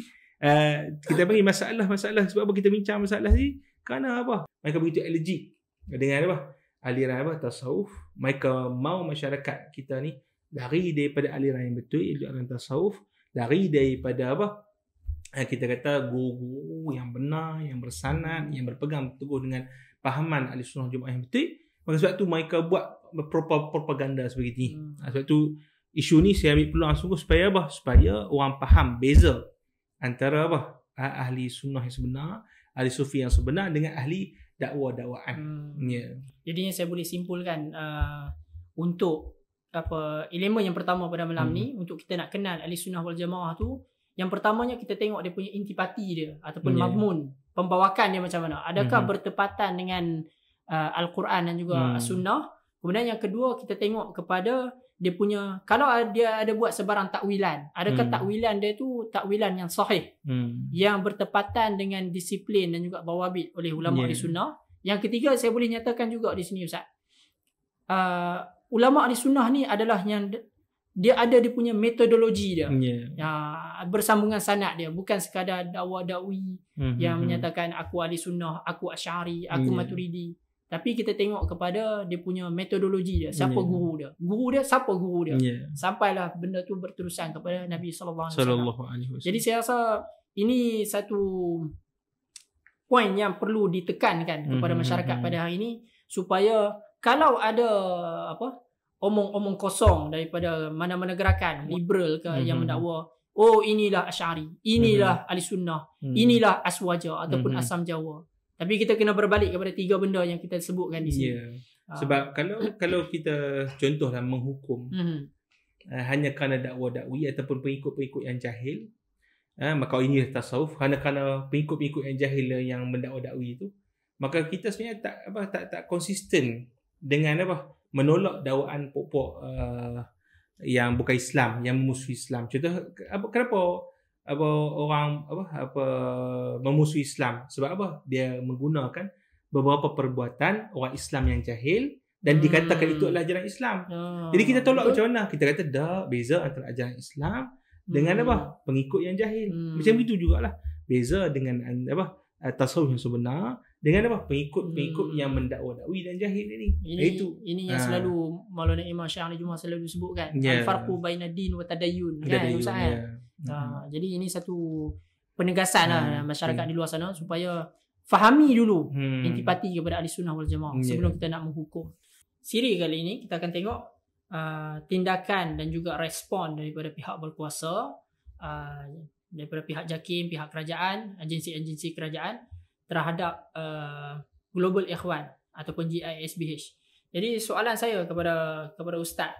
kita bagi masalah sebab apa kita bincang masalah ni? Kerana apa? Mereka begitu allergic dengan apa? Aliran apa? Tasawuf. Mereka mau masyarakat kita ni lari daripada aliran yang betul, iaitu aliran tasawuf, lari daripada apa? Kita kata guru yang benar, yang bersanad, yang berpegang teguh dengan pahaman ahli sunnah Jumaah yang betul. Maka sebab tu mereka buat propaganda seperti ini. Sebab tu isu ni saya ambil peluang sungguh supaya apa? Supaya orang faham beza antara apa? Ahli sunnah yang sebenar, ahli sufi yang sebenar dengan ahli dakwaan. Ya. Jadinya saya boleh simpulkan untuk elemen yang pertama pada malam ni, untuk kita nak kenal ahli sunnah wal jamaah tu, yang pertamanya kita tengok dia punya intipati dia ataupun mazmun, pembawakan dia macam mana, adakah bertepatan dengan Al-Quran dan juga Sunnah. Kemudian yang kedua, kita tengok kepada dia punya, kalau dia ada buat sebarang takwilan, adakah takwilan dia tu takwilan yang sahih, yang bertepatan dengan disiplin dan juga dawabit oleh ulama ahli sunnah. Yang ketiga, saya boleh nyatakan juga di sini Ustaz, ulama ahli sunnah ni adalah yang dia ada dia punya metodologi dia, bersambungan sanad dia, bukan sekadar dakwa-dakwi yang menyatakan aku ahli sunnah, aku asy'ari, aku maturidi. Tapi kita tengok kepada dia punya metodologi dia, siapa guru dia, siapa guru dia, sampailah benda tu berterusan kepada Nabi sallallahu alaihi wasallam. Jadi saya rasa ini satu poin yang perlu ditekankan kepada masyarakat pada hari ini, supaya kalau ada omong-omong kosong daripada mana-mana gerakan liberal ke yang mendakwa, oh inilah Asy'ari, inilah ahli sunnah, inilah Aswaja ataupun Asam Jawa. Tapi kita kena berbalik kepada tiga benda yang kita sebutkan di sini. Sebab kalau kita contohlah menghukum hanya kerana dakwa-dakwi ataupun pengikut-pengikut yang jahil, maka inilah tasawuf, kerana pengikut-pengikut yang jahil yang mendakwa-dakwi itu, maka kita sebenarnya tak konsisten dengan menolak dakwaan pokok yang bukan Islam, yang memusuhi Islam. Contoh, kenapa orang memusuhi Islam? Sebab dia menggunakan beberapa perbuatan orang Islam yang jahil dan dikatakan itu adalah ajaran Islam. Jadi kita tolak macam mana? Kita kata dah beza antara ajaran Islam dengan pengikut yang jahil. Macam itu jugalah beza dengan tasawuf yang sebenar dengan pengikut-pengikut yang mendakwa-dakwi dan jahil ini. Ini yang selalu Maulana Imam Syarif Jumaah selalu sebutkan, al-farqu baina din wa tadayyun, kan Ustaz? Jadi ini satu penegasan masyarakat di luar sana supaya fahami dulu intipati kepada ahli sunnah wal jamaah sebelum kita nak menghukum. Siri kali ini kita akan tengok tindakan dan juga respon daripada pihak berkuasa, daripada pihak JAKIM, pihak kerajaan, agensi-agensi kerajaan terhadap Global Ikhwan ataupun GISBH. Jadi soalan saya kepada Ustaz,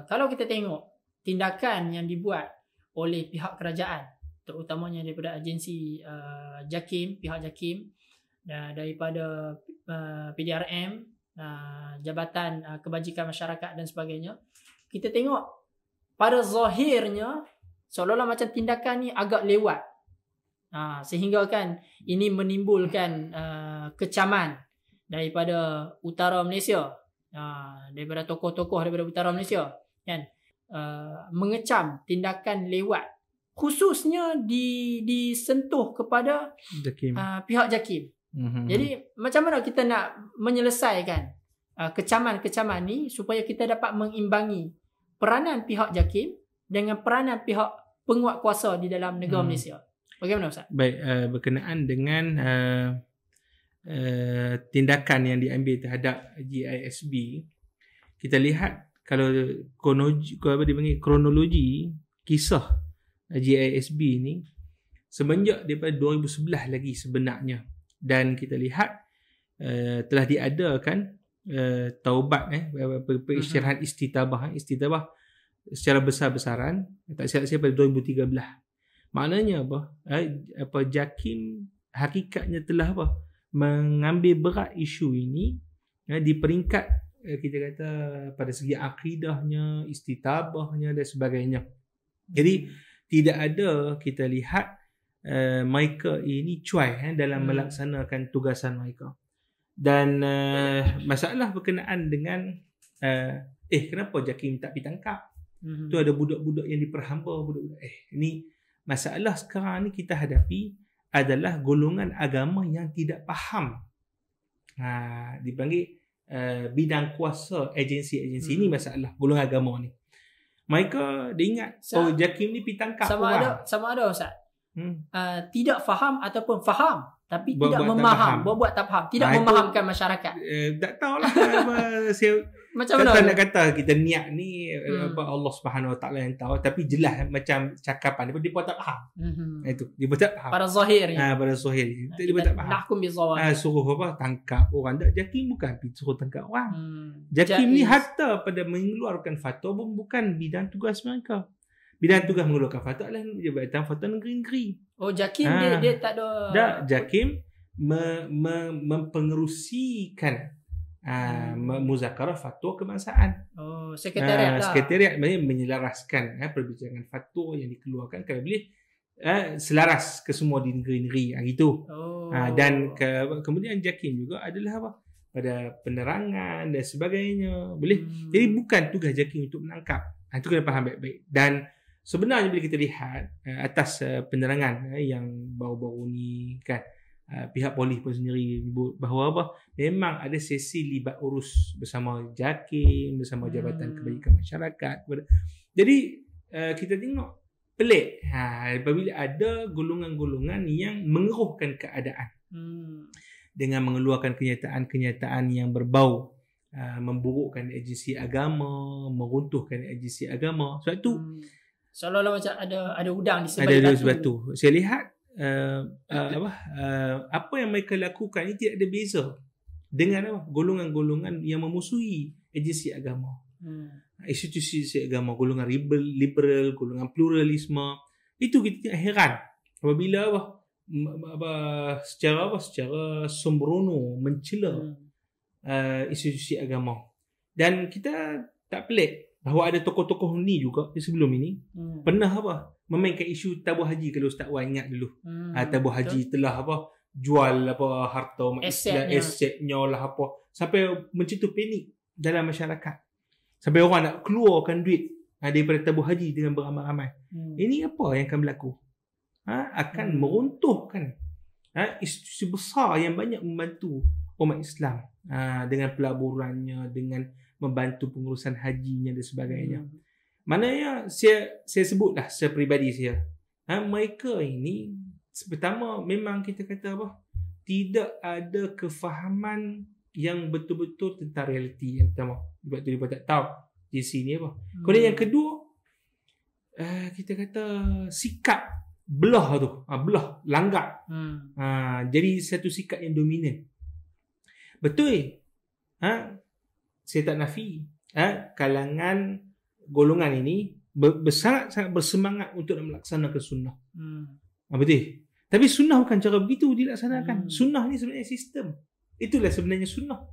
kalau kita tengok tindakan yang dibuat oleh pihak kerajaan, terutamanya daripada agensi JAKIM, pihak JAKIM, daripada PDRM, Jabatan Kebajikan Masyarakat dan sebagainya, kita tengok pada zahirnya seolah-olah macam tindakan ni agak lewat, sehingga kan ini menimbulkan kecaman daripada utara Malaysia, daripada tokoh-tokoh daripada utara Malaysia, kan, mengecam tindakan lewat, khususnya disentuh kepada pihak JAKIM. Jadi macam mana kita nak menyelesaikan kecaman-kecaman ni supaya kita dapat mengimbangi peranan pihak JAKIM dengan peranan pihak penguat kuasa di dalam negara Malaysia? Bagaimana Ustaz? Baik, berkenaan dengan tindakan yang diambil terhadap GISB, kita lihat kalau kronologi kisah GISB ni semenjak daripada 2011 lagi sebenarnya, dan kita lihat telah diadakan taubat perisytiharan istitabah secara besar-besaran, tak silap saya pada 2013. Maknanya JAKIM hakikatnya telah mengambil berat isu ini di peringkat kita kata pada segi akidahnya, istitabahnya dan sebagainya. Jadi tidak ada kita lihat mereka ini cuai dalam melaksanakan tugasan mereka. Dan masalah berkenaan dengan kenapa JAKIM tak pergi tangkap? Tu ada budak-budak yang diperhamba, budak-budak. Ini masalah sekarang ni kita hadapi adalah golongan agama yang tidak faham. Dipanggil bidang kuasa agensi-agensi. Ini masalah golongan agama ni. Mereka dia ingat JAKIM ni pergi tangkap sama ada Ustaz. Tidak faham ataupun faham tapi tidak memaham, buat tak faham, tidak memahamkan masyarakat. Tak tahulah. Macam tak mana? tahu nak kata kita niat ni apa Allah Subhanahu Wa Taala yang tahu, tapi jelas macam cakapan dia pun tak faham. Itu dia pun tak faham. Pada zahir ni. Pada zahir dia pun tak faham. Nahkum bi zawahir. Suruh apa tangkap orang. Tak, JAKIM bukan suruh tangkap orang. JAKIM ni hatta pada mengeluarkan fatwa pun bukan bidang tugas mereka. Bidang tugas mengeluarkan fatwa adalah Jabatan Fatwa Negeri-Negeri. Oh, JAKIM dia tak ada. Tak, JAKIM mempengerusikan muzakarah fatwa kebangsaan. Oh, sekretariat lah. Sekretariat maknanya menyelaraskan perbincangan fatwa yang dikeluarkan kalau boleh selaras ke semua di negeri-negeri gitu. Dan kemudian JAKIM juga adalah apa? Pada penerangan dan sebagainya. Boleh. Jadi bukan tugas JAKIM untuk menangkap. Itu kena faham baik-baik. Dan sebenarnya bila kita lihat atas penerangan yang baru-baru ni kan, pihak polis pun sendiri menyebut bahawa apa, memang ada sesi libat urus bersama JAKIM, bersama Jabatan Kebajikan Masyarakat. Jadi kita tengok pelik apabila ada golongan-golongan yang mengeruhkan keadaan dengan mengeluarkan kenyataan-kenyataan yang berbau memburukkan agensi agama, meruntuhkan agensi agama. Sebab tu seolah-olah macam ada udang di sebalik batu. Saya lihat apa yang mereka lakukan ini tidak ada beza dengan golongan-golongan yang memusuhi agensi agama, institusi agama, golongan liberal, golongan pluralisme. Itu kita heran apabila secara sembrono mencela institusi agama. Dan kita tak pelik bahawa ada tokoh-tokoh ni juga sebelum ini pernah memainkan isu tabuh haji. Kalau Ustaz Wan ingat dulu, tabuh haji telah jual harta asetnya lah sampai mencetus panik dalam masyarakat, sampai orang nak keluarkan duit daripada tabuh haji dengan beramai-ramai. Ini apa yang akan berlaku? Akan meruntuhkan institusi besar yang banyak membantu umat Islam dengan pelaburannya, dengan membantu pengurusan hajinya dan sebagainya. Maknanya saya sebutlah secara peribadi saya, mereka ini pertama memang kita kata tidak ada kefahaman yang betul-betul tentang realiti. Yang pertama, sebab tu dia tak tahu di sini apa. Kemudian yang kedua, kita kata sikap belah langgar. Jadi satu sikap yang dominan. Betul. Saya tak nafi kalangan golongan ini sangat bersemangat untuk melaksanakan sunnah. Betul. Tapi sunnah bukan cara begitu dilaksanakan. Sunnah ni sebenarnya sistem. Itulah sebenarnya sunnah.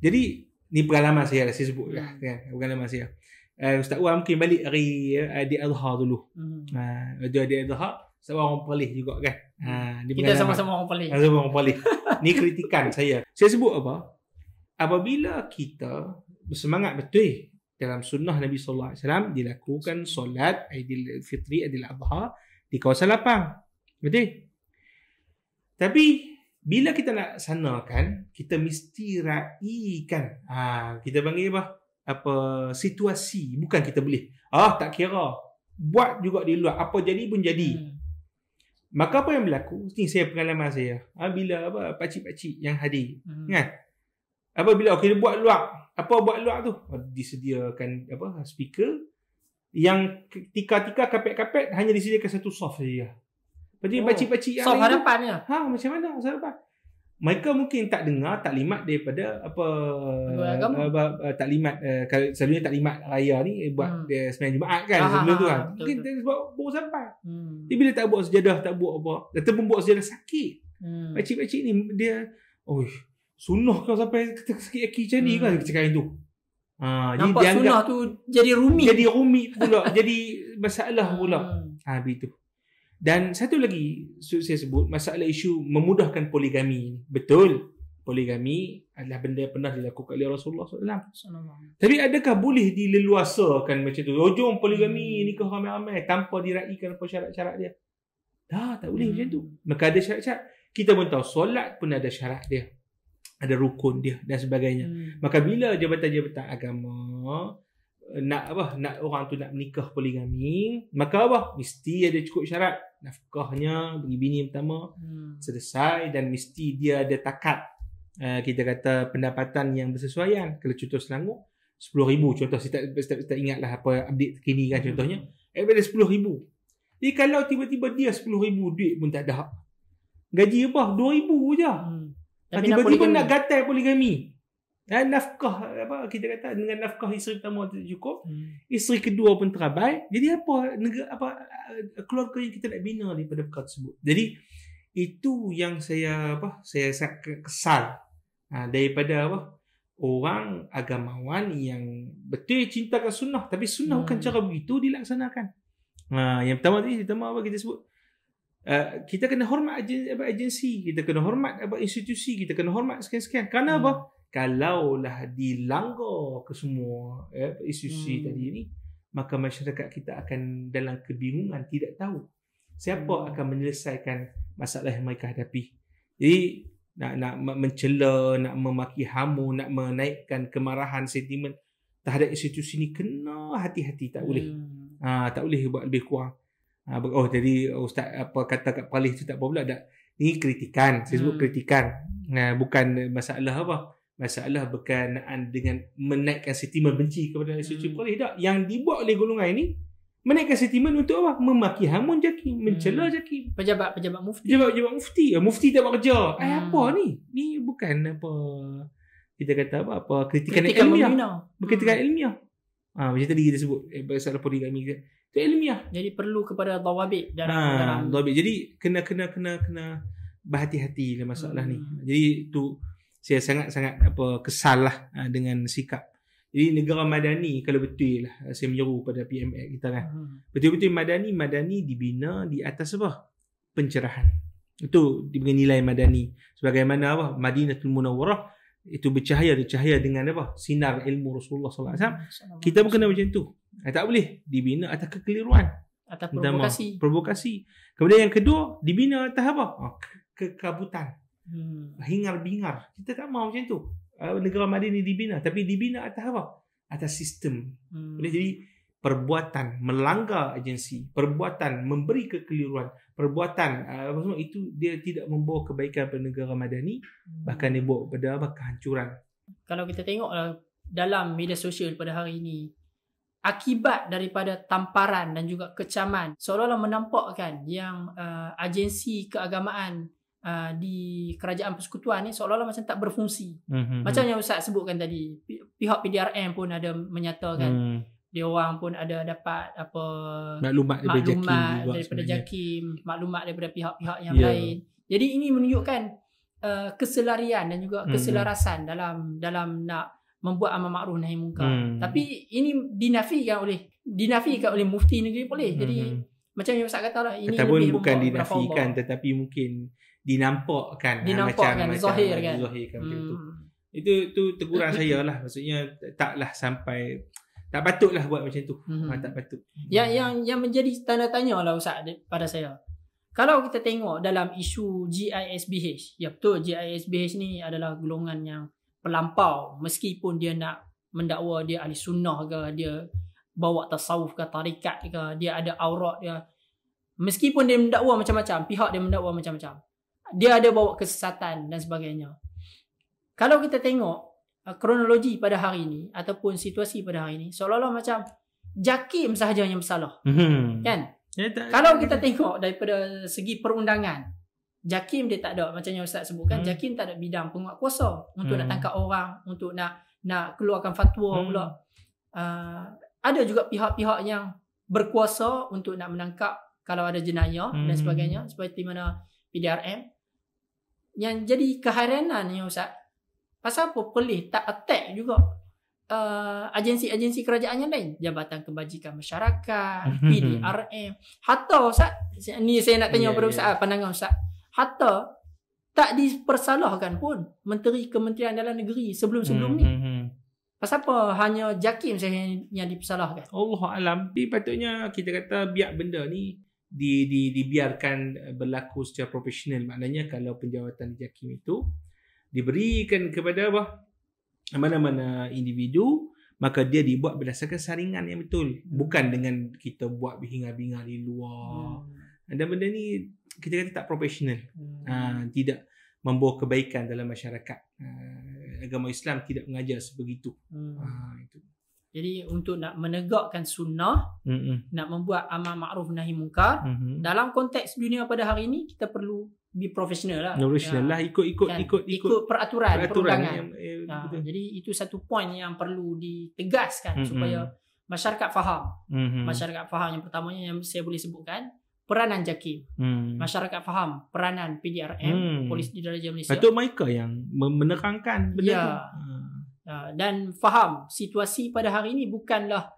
Jadi ni pengalaman saya saya sebut kan, pengalaman saya. Ustaz Wan mungkin balik hari Adha dulu. Adha Ustaz Wan orang Perlis juga kan. Kita sama-sama orang Perlis. Sama orang Perlis. Ni kritikan saya. Saya sebut apa? Apabila kita bersemangat betul dalam sunnah Nabi sallallahu alaihi wasallam dilakukan solat Aidil Fitri, Aidil Adha di kawasan lapang. Betul? Tapi bila kita nak sanakan, kita mesti raikan. Kita panggil situasi. Bukan kita boleh tak kira, buat juga di luar, apa jadi pun jadi. Maka apa yang berlaku, ni saya pengalaman saya, bila pakcik-pakcik yang hadir kan, apabila dia buat luar, buat luar tu disediakan speaker yang tika-tika kapet-kapet hanya disediakan satu soft saja. Jadi pakcik-pakcik yang soft harapannya macam mana soft harapan? Mereka mungkin tak dengar taklimat daripada taklimat kalau selalunya taklimat raya ni buat sembahyang Jumaat kan, sebelum tu kan. Mungkin sebab baru sampai. Dia bila tak buat sejadah, tak buat apa, ataupun buat sejadah sakit. Pakcik-pakcik ni dia sunnah kau sampai sakit kaki macam ni kan, cakap itu. Nampak sunnah tu jadi rumit pula, jadi masalah pula. Begitu. Dan satu lagi saya sebut masalah isu memudahkan poligami. Betul, poligami adalah benda yang pernah dilakukan oleh Rasulullah SAW. Tapi adakah boleh dileluasakan macam tu? Jom poligami, nikah ramai-ramai tanpa diraikan apa syarat-syarat dia? Tak boleh macam tu. Maka ada syarat-syarat. Kita pun tahu solat pun ada syarat dia, ada rukun dia dan sebagainya. Maka bila jabatan-jabatan agama nak orang tu nak menikah poligami, maka mesti ada cukup syarat. Nafkahnya bagi bini pertama selesai, dan mesti dia ada takat kita kata pendapatan yang bersesuaian. Kalau contoh Selangor, 10,000 contoh, saya tak ingat lah apa update terkini kan, contohnya daripada 10,000. Jadi kalau tiba-tiba dia 10,000 duit pun tak ada, gaji apa 2,000 je, Tapi tiba-tiba nak gatal poligami. Dan nafkah apa kita kata, dengan nafkah isteri pertama tak cukup, isteri kedua pun terabai. Jadi keluarga yang kita nak bina daripada perkara tersebut. Jadi itu yang saya sangat kesal daripada orang agamawan yang betul cintakan sunnah, tapi sunnah bukan cara begitu dilaksanakan. Yang pertama tadi kita sebut, kita kena hormat agensi, kita kena hormat institusi, kita kena hormat sekian-sekian. Kerana apa? Kalaulah dilanggar ke semua institusi tadi ni, maka masyarakat kita akan dalam kebingungan, tidak tahu siapa akan menyelesaikan masalah yang mereka hadapi. Jadi nak mencela, nak memaki hamu, nak menaikkan kemarahan, sentimen terhadap institusi ni, kena hati-hati, tak boleh. Tak boleh buat lebih kurang. Jadi ustaz kata kat Palih tu tak apa pula, ni kritikan, saya sebut kritikan. Bukan masalah berkenaan dengan menaikkan sentimen benci kepada institusi Palih, tak. Yang dibuat oleh golongan ini menaikkan sentimen untuk apa? Memaki hamun JAKIM, mencela JAKIM, pejabat mufti. Pejabat mufti. Mufti tak buat kerja. Apa ni? Ni bukan apa kita kata apa kritikan ilmiah. Kritikan ilmiah. Macam tadi kita sebut pasal poligami kita. Itu ilmiah. Jadi perlu kepada dawabit dalam dawabit. Jadi kena berhati-hati dalam masalah ni. Jadi tu saya sangat-sangat kesal lah dengan sikap. Jadi negara madani, kalau betul lah saya menyeru pada PMX kita kan, betul-betul madani dibina di atas pencerahan. Itu diberi nilai madani. Sebagaimana Madinatul Munawwarah itu bercahaya dengan sinar ilmu Rasulullah SAW. Kita pun kena macam tu. Tak boleh dibina atas kekeliruan, atas provokasi. Kemudian yang kedua, dibina atas kekabutan, hingar-bingar. Kita tak mahu macam tu. Negara Madani dibina, tapi dibina atas atas sistem. Jadi perbuatan melanggar agensi, perbuatan memberi kekeliruan, perbuatan itu dia tidak membawa kebaikan pada negara Madani, bahkan dia bawa pada kehancuran. Kalau kita tengok dalam media sosial pada hari ini, akibat daripada tamparan dan juga kecaman, seolah-olah menampakkan yang agensi keagamaan di kerajaan persekutuan ni seolah-olah macam tak berfungsi. Macam yang Ustaz sebutkan tadi, pihak PDRM pun ada menyatakan dia orang pun ada dapat maklumat daripada JAKIM, maklumat daripada pihak-pihak yang lain. Jadi ini menunjukkan keselarian dan juga keselarasan dalam nak membuat amal makruf nahi munkar. Tapi ini dinafikan oleh mufti negeri Perlis. Jadi macam yang Ustaz kata lah, ini lebih bukan dinafikan, tetapi mungkin dinampakkan macam zahir kan. Itu teguran saya lah. Maksudnya taklah sampai, tak patutlah buat macam tu. Tak patut. Yang menjadi tanda tanya lah Ustaz pada saya, kalau kita tengok dalam isu GISBH, ya betul GISBH ni adalah golongan yang pelampau, meskipun dia nak mendakwa dia ahli sunnah ke, dia bawa tasawuf ke, tarikat ke, dia ada aurat dia, meskipun dia mendakwa macam-macam, pihak dia mendakwa macam-macam, dia ada bawa kesesatan dan sebagainya. Kalau kita tengok kronologi pada hari ini ataupun situasi pada hari ini, seolah-olah macam JAKIM sahaja yang bersalah. Kan? Kalau kita tengok daripada segi perundangan, JAKIM dia tak ada, macam yang Ustaz sebutkan, JAKIM tak ada bidang penguatkuasa untuk nak tangkap orang, untuk nak keluarkan fatwa pula. Ada juga pihak-pihak yang berkuasa untuk nak menangkap kalau ada jenayah dan sebagainya, seperti mana PDRM. Yang jadi keharanan ni Ustaz, pasal apa Perlis tak attack juga agensi-agensi kerajaan yang lain, Jabatan Kebajikan Masyarakat, PDRM, hatta Ustaz, ni saya nak tanya pada Ustaz, pandangan Ustaz, hatta tak dipersalahkan pun Menteri Kementerian Dalam Negeri sebelum-sebelum ni. Pasal apa hanya JAKIM saja yang dipersalahkan? Allah alam. Patutnya kita kata biar benda ni dibiarkan berlaku secara profesional. Maknanya kalau penjawatan di JAKIM itu diberikan kepada mana-mana individu, maka dia dibuat berdasarkan saringan yang betul, bukan dengan kita buat berhingar-bingar di luar. Dan benda ni kita kata tak profesional, tidak membawa kebaikan dalam masyarakat. agama Islam tidak mengajar sebegitu. Itu. Jadi untuk nak menegakkan sunnah, nak membuat amal makruf nahi munkar, dalam konteks dunia pada hari ini kita perlu be professional lah. Professional lah, ikut peraturan perundangan. Jadi itu satu poin yang perlu ditegaskan supaya masyarakat faham. Masyarakat faham, yang pertamanya yang saya boleh sebutkan, peranan JAKIM. Masyarakat faham peranan PDRM, Polis Diraja Malaysia. Patut mereka yang menerangkan benda tu. Dan faham situasi pada hari ini bukanlah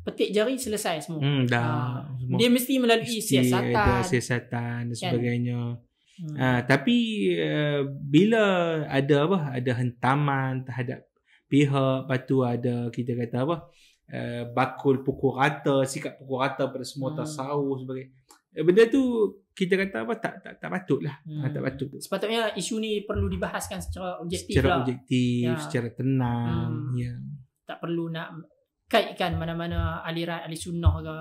petik jari selesai semua. Semua. Dia mesti melalui siasatan dan sebagainya. Tapi bila ada hentaman terhadap pihak, lepas tu ada kita kata bakul pukul rata, sikap pukul rata pada semua tasawuf sebagainya. Benda tu kita kata tak patutlah. Tak patut. Sepatutnya isu ni perlu dibahaskan secara objektif, secara tenang. Tak perlu nak kaitkan mana-mana aliran ahli sunnah ke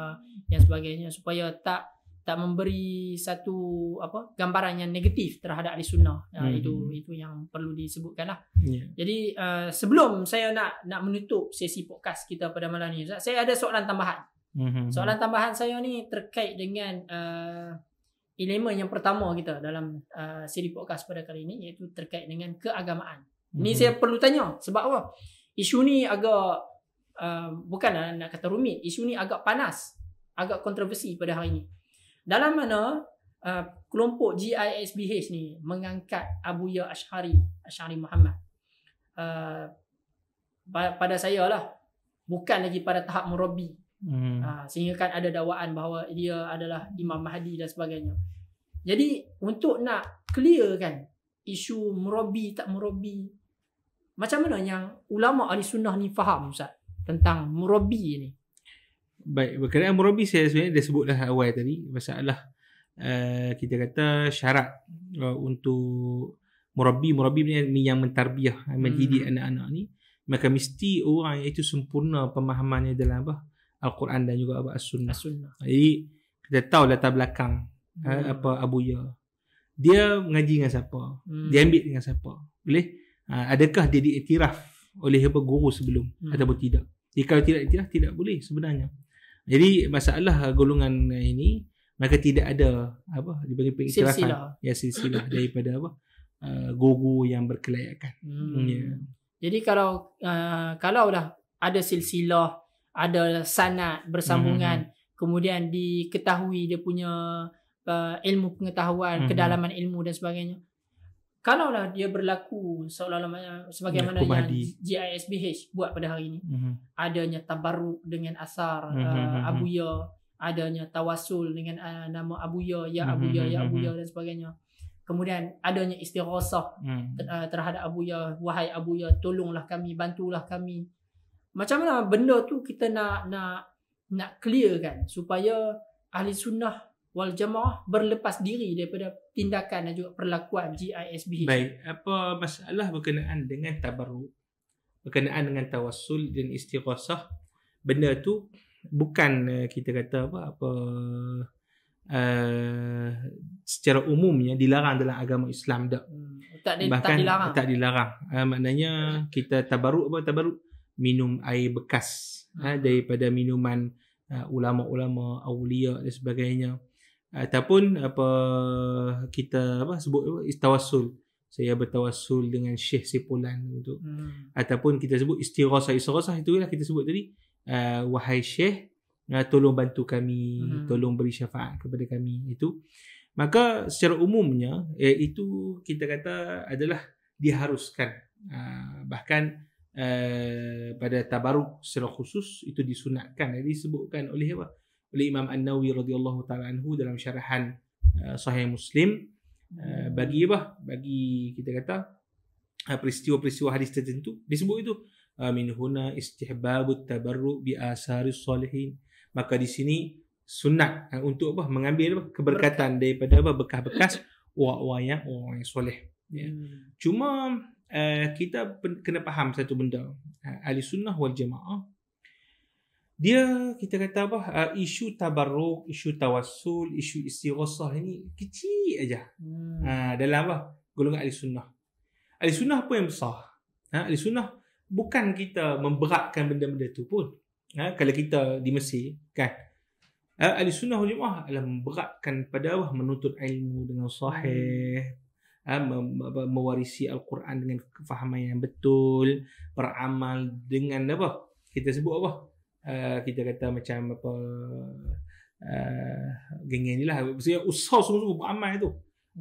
yang sebagainya, supaya tak memberi satu gambaran yang negatif terhadap ahli sunnah. Itu yang perlu disebutkan lah. Jadi sebelum saya nak menutup sesi podcast kita pada malam ni, saya ada soalan tambahan. Soalan tambahan saya ni terkait dengan elemen yang pertama kita dalam siri podcast pada kali ini, iaitu terkait dengan keagamaan. Ni saya perlu tanya sebab apa? Isu ni agak bukanlah nak kata rumit, isu ni agak panas, agak kontroversi pada hari ini. Dalam mana kelompok GISBH ni mengangkat Abuya Ash'ari Muhammad. Pada saya lah, bukan lagi pada tahap murabbi. Sehingga kan ada dakwaan bahawa dia adalah Imam Mahdi dan sebagainya. Jadi untuk nak clear kan isu murabbi tak murabbi, macam mana yang ulama ahli sunnah ni faham Ustaz tentang murabbi ni? Baik, berkenaan murabbi saya sebenarnya dah sebutlah awal tadi, masalah kita kata syarat untuk murabbi yang mentarbiah, mendidik anak-anak ni, maka mesti orang itu sempurna pemahamannya dalam Al-Quran dan juga As-Sunnah. Jadi kita tahu latar belakang Abuya. Dia mengaji dengan siapa? Dia ambil dengan siapa? Boleh? Adakah dia diiktiraf oleh guru sebelum ataupun tidak? Jadi kalau tidak iktiraf, tidak boleh sebenarnya. Jadi masalah golongan ini, maka tidak ada dibagi pengiktirafan silsilah daripada guru yang berkelayakan. Jadi kalau dah ada silsilah, ada sanad bersambungan, kemudian diketahui dia punya ilmu pengetahuan, kedalaman ilmu dan sebagainya. Kalaulah dia berlaku seolah-olah sebagaimana yang GISBH buat pada hari ini, adanya tabarruk dengan asar Abuya, adanya tawasul dengan nama Abuya, Abuya dan sebagainya. Kemudian adanya istighasah terhadap Abuya, wahai Abuya, tolonglah kami, bantulah kami. Macam mana benda tu kita nak clear kan, supaya ahli sunnah wal jamaah berlepas diri daripada tindakan dan juga perlakuan GISBH. Baik, apa masalah berkenaan dengan tabarruk, berkenaan dengan tawassul dan istighasah, benda tu bukan kita kata secara umumnya dilarang dalam agama Islam dak. Bahkan tak dilarang. Maknanya kita tabarruk minum air bekas daripada minuman ulama-ulama, aulia dan sebagainya. Ataupun kita sebut tawassul. Saya bertawassul dengan Syekh Sipulan untuk ataupun kita sebut istighasah itulah kita sebut tadi, wahai Syekh, tolong bantu kami, tolong beri syafaat kepada kami. Itu maka secara umumnya itu kita kata adalah diharuskan. Bahkan pada tabaruk secara khusus itu disunatkan. Disebutkan oleh Imam An-Nawawi radhiyallahu taala anhu dalam syarahan Sahih Muslim, bagi kita kata peristiwa-peristiwa hadis tertentu disebut itu min huna istihbabut tabarruk bi asaris salihin. Maka di sini sunat untuk mengambil keberkatan daripada bekas-bekas orang yang soleh. Cuma kita kena faham satu benda, ahli sunnah wal jamaah, dia kita kata isu tabarruk, isu tawassul, isu istighasah ini kecil aja dalam golongan ahli sunnah. Ahli sunnah apa yang besar? Ahli sunnah bukan kita memberatkan benda-benda tu pun. Kalau kita di Mesir kan, ahli sunnah wal jamaah adalah memberatkan pada menuntut ilmu dengan sahih, mewarisi Al-Quran dengan kefahaman yang betul, beramal dengan apa? Kita sebut apa? Kita kata macam apa, geng ni lah. Maksudnya usaha sungguh-sungguh beramal tu.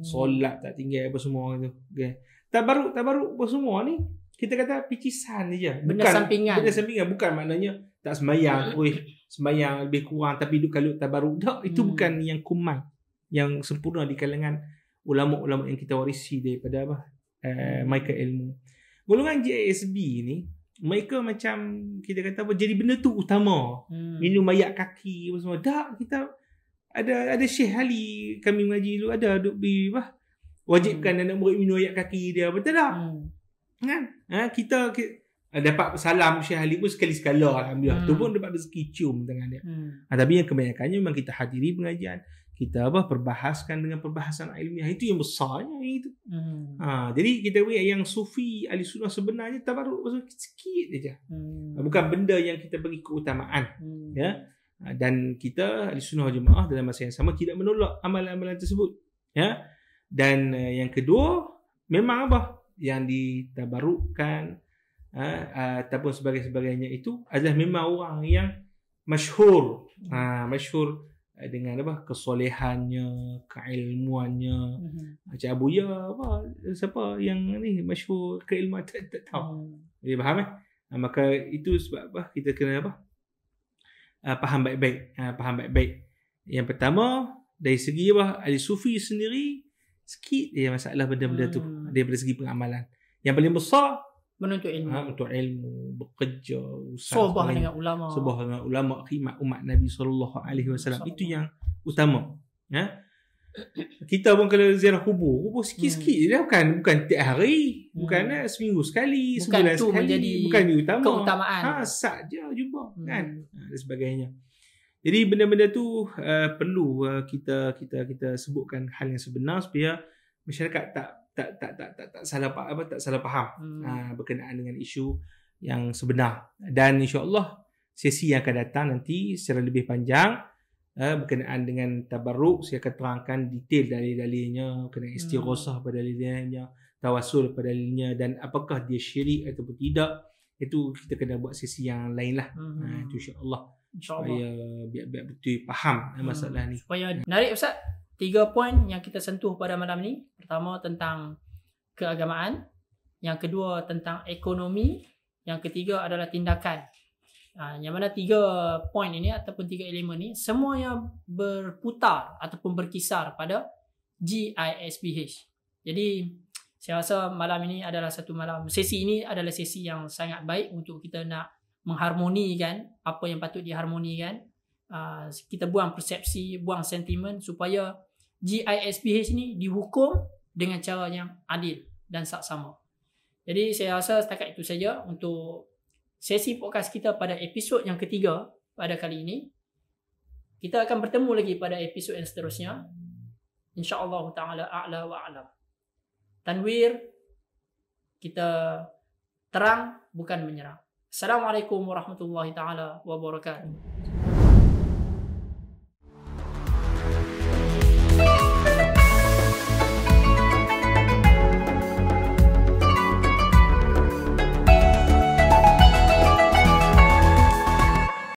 Solat tak tinggal apa semua tu. Okay. Tabaruk apa semua ni kita kata picisan je. Benda sampingan. Benda sampingan, bukan maknanya tak sembahyang, sembahyang lebih kurang tapi duk kalau tabaruk. Tak, itu bukan yang kumal, yang sempurna di kalangan ulama-ulama yang kita warisi daripada apa? Mereka ilmu. Golongan GISB ni, mereka macam kita kata apa, jadi benda tu utama. Minum ayak kaki apa semua. Tak, kita ada Syekh Ali kami mengaji dulu ada duk wajibkan anak murid minum ayak kaki dia, betul tak? Kan? Kita dapat salam Syekh Ali pun sekali-sekala, alhamdulillah. Tu pun dapat rezeki cium tangan dia. Tapi yang kebanyakannya memang kita hadiri pengajian, kita perbahaskan dengan perbahasan ilmiah, itu yang besarnya itu. Jadi kita lihat yang sufi ahli sunnah sebenarnya tabarruk sikit saja. Bukan benda yang kita bagi keutamaan. Ya. Dan kita ahli sunnah wal jamaah dalam masa yang sama tidak menolak amalan-amalan tersebut. Ya. Dan yang kedua, memang yang ditabarukkan ataupun sebagainya itu adalah memang orang yang masyhur. Masyhur dengan kesolehannya, keilmuannya. Macam Abuya siapa yang ni masyhur keilmuan tak tahu. Dia faham maka itu sebab kita kena faham baik-baik. Faham baik-baik. Yang pertama dari segi ahli sufi sendiri sikit dia masalah benda-benda tu daripada segi pengamalan. Yang paling besar menuntut ilmu. Untuk ilmu, bekerja, sohbah dengan ulama. Sohbah dengan ulama, khidmat umat Nabi SAW. Itu yang utama. Kita pun kalau ziarah kubur sikit-sikit dia, bukan tiap hari, bukan seminggu sekali, sebulan sekali, bukan utama. Keutamaan. Sat je jumpa kan. Dan sebagainya. Jadi benda-benda tu perlu kita sebutkan hal yang sebenar supaya masyarakat tak salah faham berkenaan dengan isu yang sebenar. Dan insya-Allah sesi yang akan datang nanti secara lebih panjang berkenaan dengan tabarruk, saya akan terangkan detail dalil-dalilnya, kena istighosah pada dalilnya, tawassul pada dalilnya, dan apakah dia syirik ataupun tidak. Itu kita kena buat sesi yang lain lah. Itu insya-Allah. Supaya biar betul faham masalah ni. Supaya menarik Ustaz. 3 poin yang kita sentuh pada malam ni. Pertama tentang keagamaan, yang kedua tentang ekonomi, yang ketiga adalah tindakan. Yang mana 3 poin ini ataupun 3 elemen ni semuanya berputar ataupun berkisar pada GISBH. Jadi saya rasa malam ini adalah sesi ini adalah sesi yang sangat baik untuk kita nak mengharmonikan apa yang patut diharmonikan. Kita buang persepsi, buang sentimen supaya GISBH ni dihukum dengan cara yang adil dan saksama. Jadi saya rasa setakat itu saja untuk sesi podcast kita pada episod yang ketiga pada kali ini. Kita akan bertemu lagi pada episod yang seterusnya. InsyaAllah ta'ala a'la wa a'lam. Tanwir, kita terang bukan menyerang. Assalamualaikum warahmatullahi taala wabarakatuh.